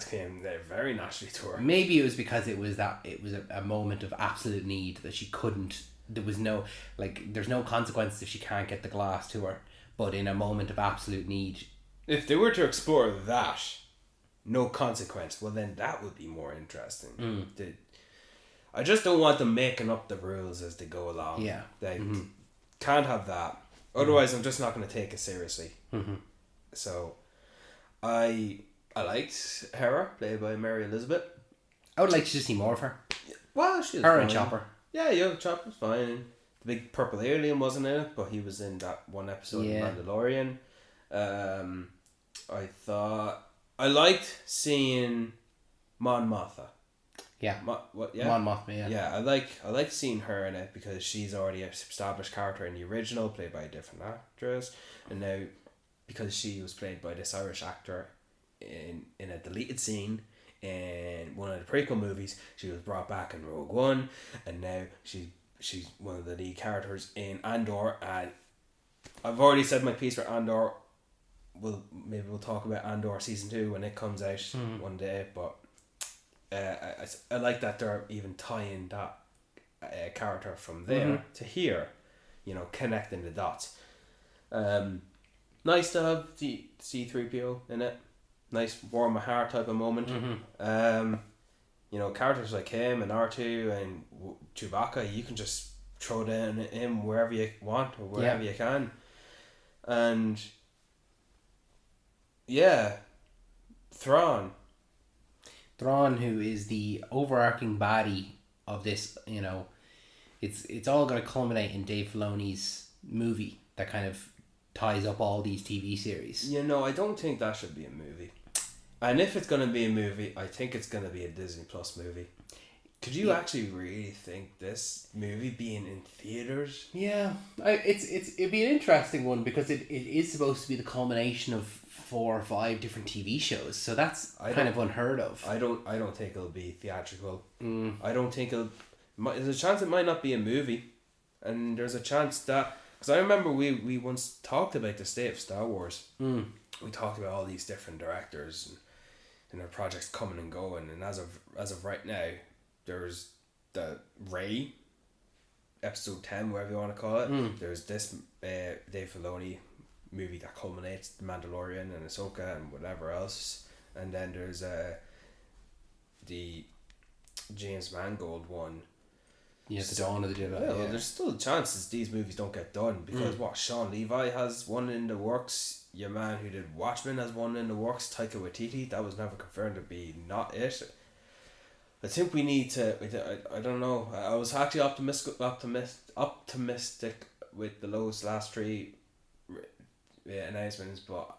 came there very naturally to her. Maybe it was because it was a moment of absolute need that she couldn't, there was no, like, there's no consequences if she can't get the glass to her, but in a moment of absolute need, if they were to explore that, no consequence, well then that would be more interesting. I just don't want them making up the rules as they go along. Yeah. They can't have that. Otherwise, I'm just not going to take it seriously. So, I liked Hera, played by Mary Elizabeth. I would like to see more of her. Well, she was her fine. and Chopper. Yeah, Chopper's fine. The big purple alien wasn't in it, but he was in that one episode of Mandalorian. I liked seeing Mon Mothma. Yeah. Mon Mothma, yeah. Yeah, I like seeing her in it because she's already an established character in the original, played by a different actress, and now because she was played by this Irish actor in a deleted scene in one of the prequel movies, she was brought back in Rogue One, and now she's one of the lead characters in Andor, and I've already said my piece for Andor. Maybe we'll talk about Andor season 2 when it comes out one day, but I like that they're even tying that character from there to here, connecting the dots. Nice to have the C-3PO in it. Nice warm my heart type of moment. Characters like him and R2 and Chewbacca, you can just throw down him wherever you want or wherever you can. And Thrawn, who is the overarching baddie of this, it's all going to culminate in Dave Filoni's movie that kind of ties up all these TV series. I don't think that should be a movie. And if it's going to be a movie, I think it's going to be a Disney Plus movie. Could you actually really think this movie being in theaters? Yeah, it'd be an interesting one because it is supposed to be the culmination of 4 or 5 different TV shows, so that's kind of unheard of. I don't think it'll be theatrical. I don't think there's a chance it might not be a movie, and there's a chance that, because I remember we once talked about the state of Star Wars. We talked about all these different directors and their projects coming and going, and as of right now, there's the Rey episode 10, whatever you want to call it. There's this Dave Filoni movie that culminates the Mandalorian and Ahsoka and whatever else, and then there's the James Mangold one. Yeah, the Dawn of the Jedi. Well, there's still chances these movies don't get done because Sean Levi has one in the works. Your man who did Watchmen has one in the works. Taika Waititi, that was never confirmed to be not it. I think we need to. I don't know. I was actually optimistic with the last 3 announcements, but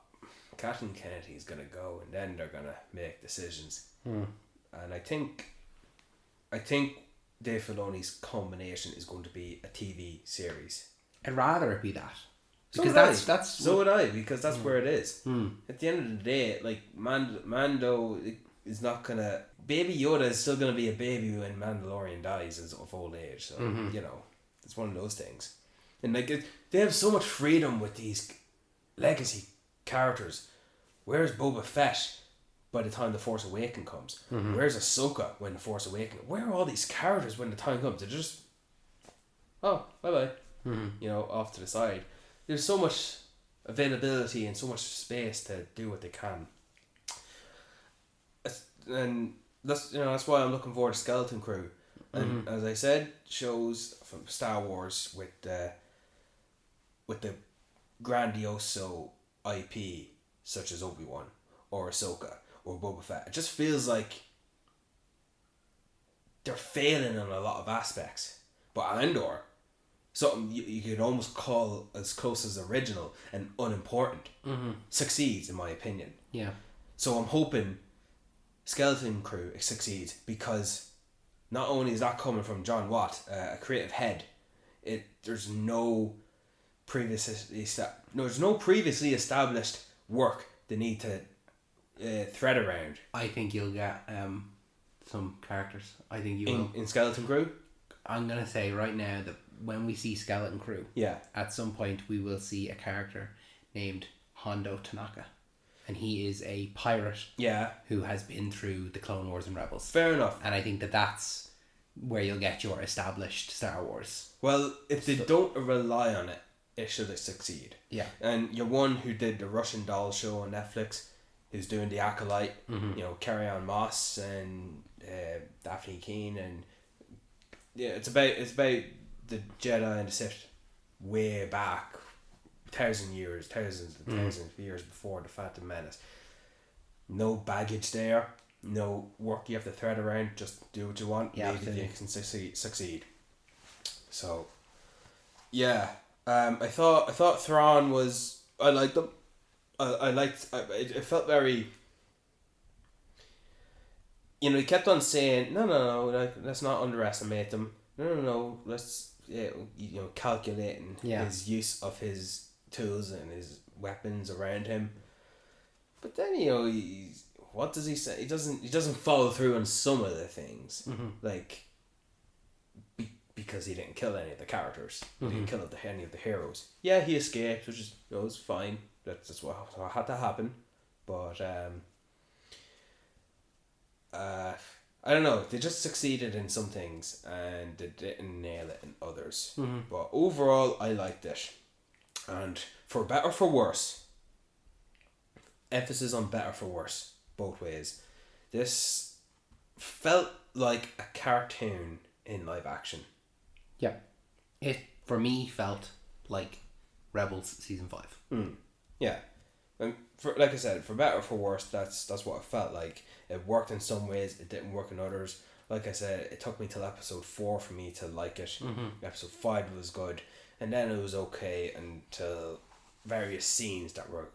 Kathleen Kennedy's gonna go, and then they're gonna make decisions. And I think Dave Filoni's combination is going to be a TV series. I'd rather it be that. Because so would I, because that's where it is. At the end of the day, like Mando is not gonna. Baby Yoda is still gonna be a baby when Mandalorian dies of old age. So it's one of those things. And they have so much freedom with these legacy characters. Where's Boba Fett by the time The Force Awakens comes? Where's Ahsoka when The Force Awakens? Where are all these characters when the time comes? They're just, bye bye, off to the side. There's so much availability and so much space to do what they can. And that's why I'm looking forward to Skeleton Crew. And as I said, shows from Star Wars with the grandioso IP such as Obi-Wan or Ahsoka or Boba Fett. It just feels like they're failing in a lot of aspects. But Andor, something you could almost call as close as original and unimportant, succeeds, in my opinion. Yeah. So I'm hoping Skeleton Crew succeeds, because not only is that coming from John Watt, a creative head, there's no previously established work they need to thread around. I think you'll get some characters. I think you will. In Skeleton Crew? I'm going to say right now that when we see Skeleton Crew, at some point we will see a character named Hondo Tanaka. And he is a pirate who has been through the Clone Wars and Rebels. Fair enough. And I think that that's where you'll get your established Star Wars. Well, if they don't rely on it, it should succeed. Yeah. And your one who did the Russian doll show on Netflix, who's doing The Acolyte, Carrie-Anne Moss and Daphne Keane, and it's about the Jedi and the Sith way back, thousands of years before the Phantom Menace. No baggage there, no work you have to thread around, just do what you want. Yeah, maybe you can succeed. So yeah, I thought Thrawn was, I liked them. It felt very, he kept on saying no, like, let's not underestimate them, no, let's calculating his use of his tools and his weapons around him. But then what does he say? He doesn't follow through on some of the things, like because he didn't kill any of the characters. He didn't kill any of the heroes. Yeah, he escaped, which is was fine. That's what had to happen. But I don't know. They just succeeded in some things and they didn't nail it in others. But overall, I liked it. And for better or for worse, emphasis on better for worse, both ways, this felt like a cartoon in live action. Yeah. It, for me, felt like Rebels Season 5. Yeah. And like I said, for better or for worse, that's what it felt like. It worked in some ways, it didn't work in others. Like I said, it took me till episode 4 for me to like it. Episode 5 was good, and then it was okay until various scenes that were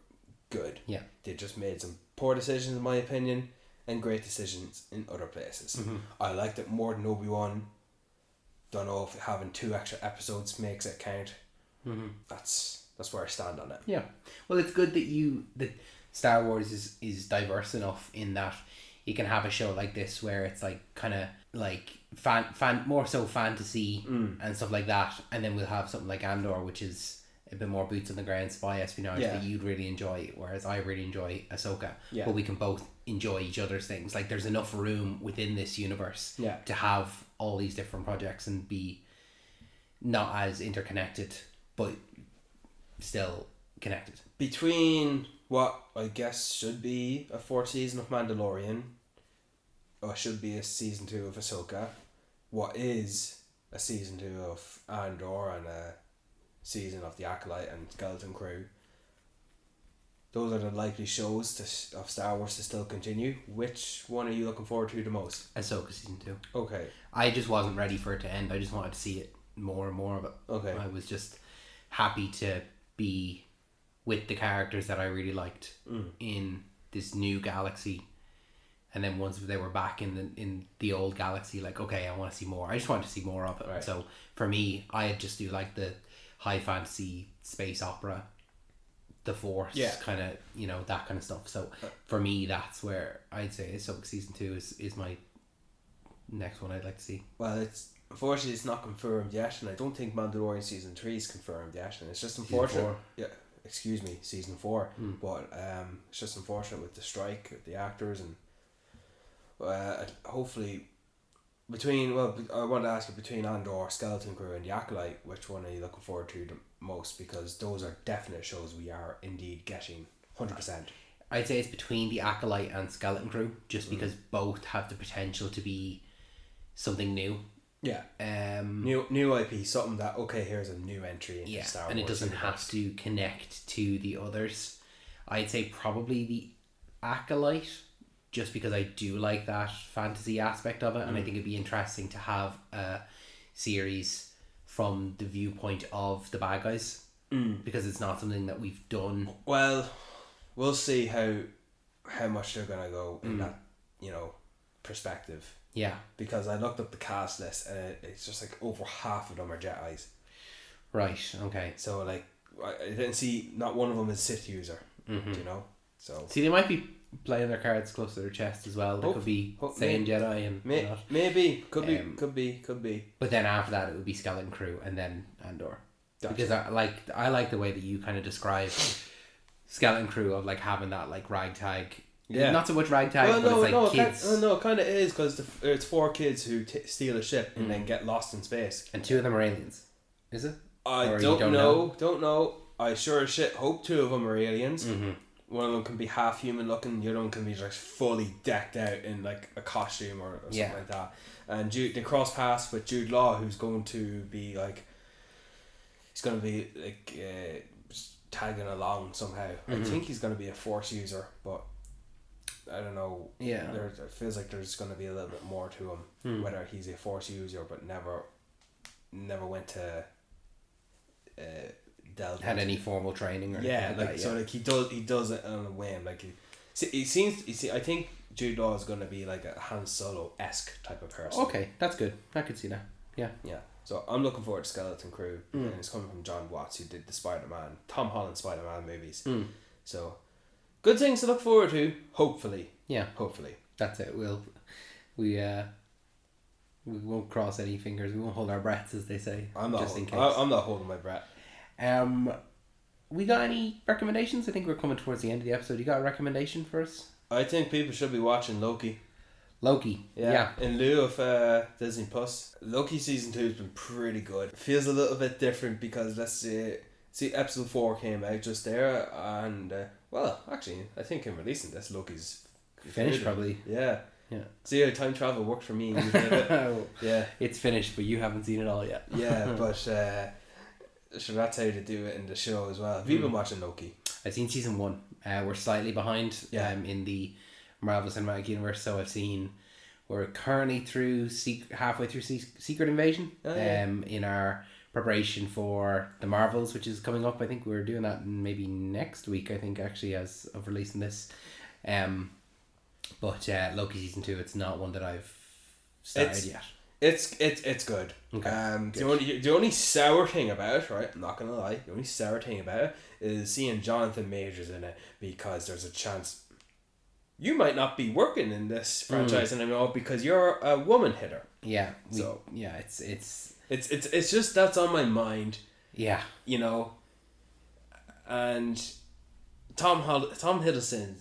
good. Yeah. They just made some poor decisions in my opinion, and great decisions in other places. I liked it more than Obi-Wan. Don't know if having 2 extra episodes makes it count. That's where I stand on it. Yeah. Well, it's good that Star Wars is diverse enough in that you can have a show like this where it's like kind of like more so fantasy and stuff like that, and then we'll have something like Andor, which is a bit more boots on the ground spy espionage that you'd really enjoy, whereas I really enjoy Ahsoka. Yeah. But we can both enjoy each other's things. Like there's enough room within this universe to have all these different projects and be not as interconnected, but still connected. Between what I guess should be a 4th season of Mandalorian, or should be a season 2 of Ahsoka, what is a season 2 of Andor, and a season of The Acolyte and Skeleton Crew, those are the likely shows of Star Wars to still continue. Which one are you looking forward to the most? Ahsoka season 2. Okay. I just wasn't ready for it to end. I just wanted to see it more and more of it. Okay. I was just happy to be with the characters that I really liked in this new galaxy, and then once they were back in the old galaxy, like, okay, I want to see more. I just wanted to see more of it. Right. So for me, I just do like the high fantasy space opera, the Force, kind of, that kind of stuff. So for me, that's where I'd say Ahsoka season 2 is my next one I'd like to see. Well, unfortunately it's not confirmed yet, and I don't think Mandalorian season 3 is confirmed yet, and it's just unfortunate. Season 4. But it's just unfortunate with the strike with the actors, and hopefully I want to ask you, between Andor, Skeleton Crew and The Acolyte, which one are you looking forward to the most? Because those are definite shows we are indeed getting 100%. I'd say it's between The Acolyte and Skeleton Crew, just because both have the potential to be something new. Yeah. New IP, something that, okay, here's a new entry into Star Wars. And it doesn't have to connect to the others. I'd say probably The Acolyte, just because I do like that fantasy aspect of it, and I think it'd be interesting to have a series from the viewpoint of the bad guys, because it's not something that we've done. Well, we'll see how much they're gonna go in that, perspective. Yeah, because I looked up the cast list and it's just like over half of them are Jedis. Right. Okay. So like I didn't see not one of them is Sith user. So see, they might be playing their cards close to their chest as well. They could be saying Jedi and maybe could be. But then after that, it would be Skeleton Crew and then Andor. Gotcha. Because I like the way that you kind of describe Skeleton Crew of like having that like ragtag. Yeah. Not so much ragtag, but it's like kids. It kind of is, because it's 4 kids who steal a ship and then get lost in space. And 2 of them are aliens. Is it? I don't know. I sure as shit hope 2 of them are aliens. One of them can be half human looking, the other one can be just fully decked out in like a costume or something like that. And they cross paths with Jude Law, who's going to be like, he's going to be like tagging along somehow. I think he's going to be a Force user, but I don't know. Yeah, it feels like there's going to be a little bit more to him. Whether he's a Force user, but never went to delve had any formal training or anything like that, so like he does it on a whim. Like I think Jude Law is going to be like a Han Solo-esque type of person. Okay, that's good. I could see that. Yeah. So I'm looking forward to Skeleton Crew, and it's coming from John Watts, who did the Tom Holland Spider-Man movies. So good things to look forward to. Hopefully. That's it. We won't cross any fingers. We won't hold our breaths, as they say. I'm not holding my breath. We got any recommendations? I think we're coming towards the end of the episode. You got a recommendation for us? I think people should be watching Loki. Yeah. In lieu of Disney Plus. Loki season 2 has been pretty good. It feels a little bit different because episode 4 came out just there, and actually I think in releasing this, Loki's finished probably. Yeah. See how time travel worked for me. Yeah. It's finished, but you haven't seen it all yet. Yeah, but so that's how they do it in the show as well. Have you been watching Loki? I've seen season 1. We're slightly behind in the Marvel Cinematic Universe, so we're currently halfway through Secret Invasion. In our preparation for the Marvels, which is coming up. I think we're doing that maybe next week, I think, actually, as of releasing this. But Loki season 2, it's not one that I've started yet. It's good. Okay. The only sour thing about it, right? I'm not gonna lie. The only sour thing about it is seeing Jonathan Majors in it, because there's a chance you might not be working in this franchise anymore because you're a woman hitter. Yeah. It's just that's on my mind. Yeah. And Tom Hiddleston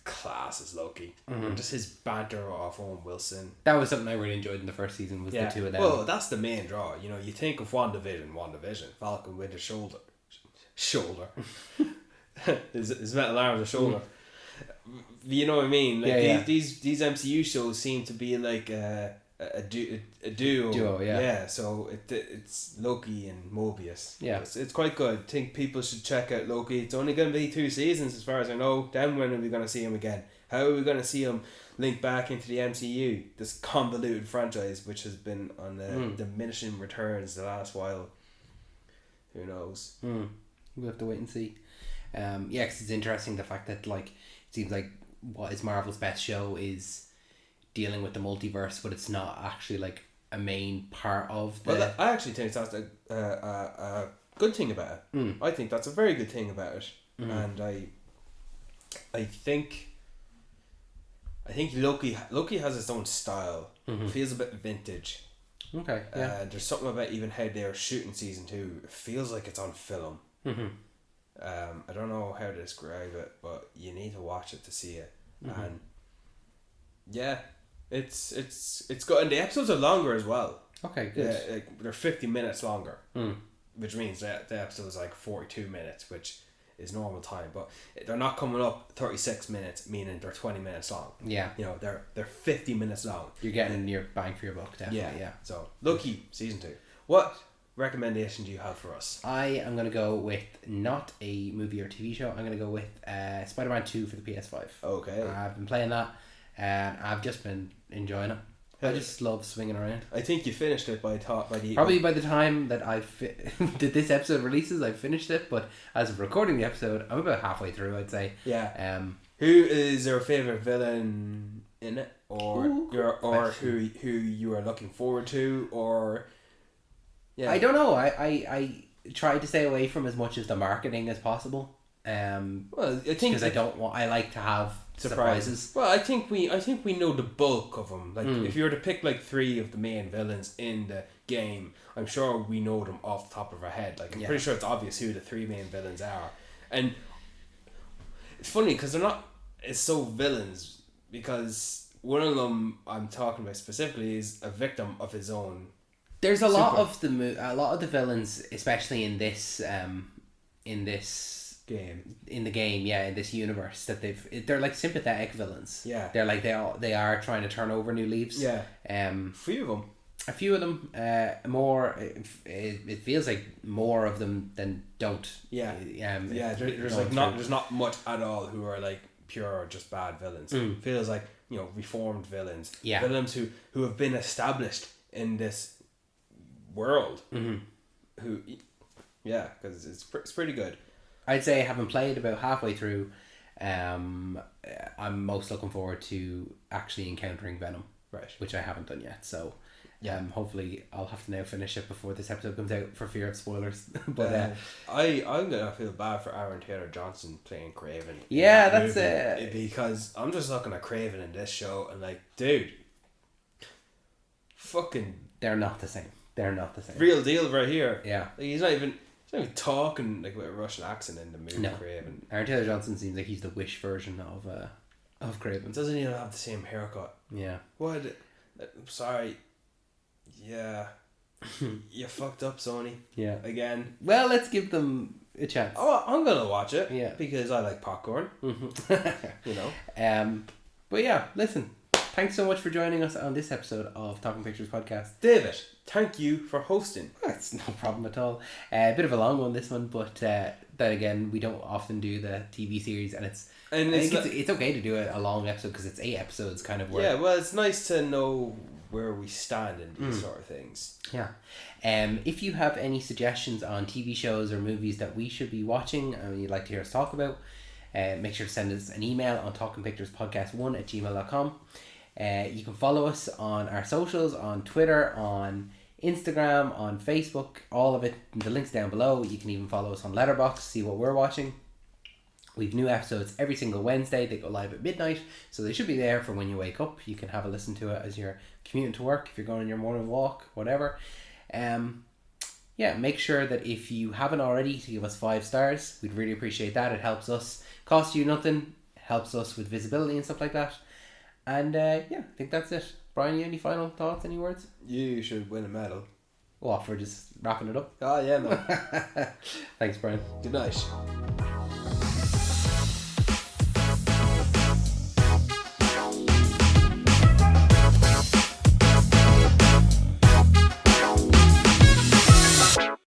class as Loki. Just his banter off Owen Wilson. That was something I really enjoyed in the first season, was the 2 of them. Well, that's the main draw. You think of WandaVision, Falcon Winter Shoulder. His metal arms are shoulder. You know what I mean? Like these MCU shows seem to be like a duo. Yeah. So it's Loki and Mobius. Yeah. It's quite good. I think people should check out Loki. It's only going to be 2 seasons as far as I know. Then when are we going to see him again? How are we going to see him link back into the MCU? This convoluted franchise which has been on diminishing returns the last while. Who knows? We'll have to wait and see. Because it's interesting the fact that it seems like what is Marvel's best show is dealing with the multiverse, but it's not actually like a main part of the... Well, I actually think that's a good thing about it. I think that's a very good thing about it. And I think Loki has its own style. It feels a bit vintage. Okay. Yeah. There's something about even how they're shooting season 2. It feels like it's on film. I don't know how to describe it, but you need to watch it to see it. And yeah, it's good, and the episodes are longer as well. Okay, good. Yeah, they're 50 minutes longer, which means that the episode is like 42 minutes, which is normal time. But they're not coming up 36 minutes, meaning they're 20 minutes long. Yeah, they're 50 minutes long. You're getting your bang for your buck, definitely. Yeah. So Loki season 2. What recommendation do you have for us? I am going to go with not a movie or TV show. I'm going to go with Spider-Man 2 for the PS5. Okay. I've been playing that and I've just been enjoying it. I just love swinging around. I think you finished it by the time that that this episode releases, I've finished it. But as of recording the episode, I'm about halfway through, I'd say. Yeah. Who is your favorite villain in it, or who you are looking forward to, or yeah? I don't know. I try to stay away from as much of the marketing as possible. Well, I think because I like to have surprises. Well, I think we know the bulk of them. Like if you were to pick like 3 of the main villains in the game, I'm sure we know them off the top of our head. Like I'm pretty sure it's obvious who the 3 main villains are. And it's funny because they're not so villains, because one of them I'm talking about specifically is a victim of his own. There's a lot of the villains, especially in this game, in this universe, that they're like sympathetic villains. Yeah, they're like they are trying to turn over new leaves. Yeah. A few of them. More. It feels like more of them than don't. Yeah. There's not much at all who are like pure or just bad villains. It feels like, reformed villains. Yeah. Villains who have been established in this world. Mm-hmm. Because it's pretty good. I'd say, having played about halfway through, I'm most looking forward to actually encountering Venom, right? Which I haven't done yet. So, hopefully I'll have to now finish it before this episode comes out, for fear of spoilers. But I'm gonna feel bad for Aaron Taylor-Johnson playing Kraven. Yeah, that's it. Because I'm just looking at Kraven in this show and like, dude, fucking, they're not the same. Real deal right here. Yeah, like, he's not even talking like with a Russian accent in the movie. No. Kraven. Aaron Taylor-Johnson seems like he's the Wish version of Kraven. Doesn't even have the same haircut. Yeah. What? Sorry. Yeah. You fucked up, Sony. Yeah. Again. Well, let's give them a chance. Oh, I'm gonna watch it. Yeah. Because I like popcorn. Mm-hmm. But yeah, listen. Thanks so much for joining us on this episode of Talking Pictures Podcast. David, thank you for hosting. It's no problem at all. A bit of a long one, this one, but then again, we don't often do the TV series, and I think it's okay to do a long episode, because it's 8 episodes kind of work. Yeah, well, it's nice to know where we stand in these sort of things. Yeah. If you have any suggestions on TV shows or movies that we should be watching and you'd like to hear us talk about, make sure to send us an email on talkingpicturespodcast1@gmail.com. You can follow us on our socials, on Twitter, on Instagram, on Facebook, all of it. The link's down below. You can even follow us on Letterboxd, see what we're watching. We've new episodes every single Wednesday. They go live at midnight, so they should be there for when you wake up. You can have a listen to it as you're commuting to work, if you're going on your morning walk, whatever. Make sure that if you haven't already, to give us 5 stars. We'd really appreciate that. It helps us. Costs you nothing. Helps us with visibility and stuff like that. And I think that's it. Brian, you any final thoughts, any words? You should win a medal. What, for just wrapping it up? Oh yeah, man. Thanks, Brian. Good night.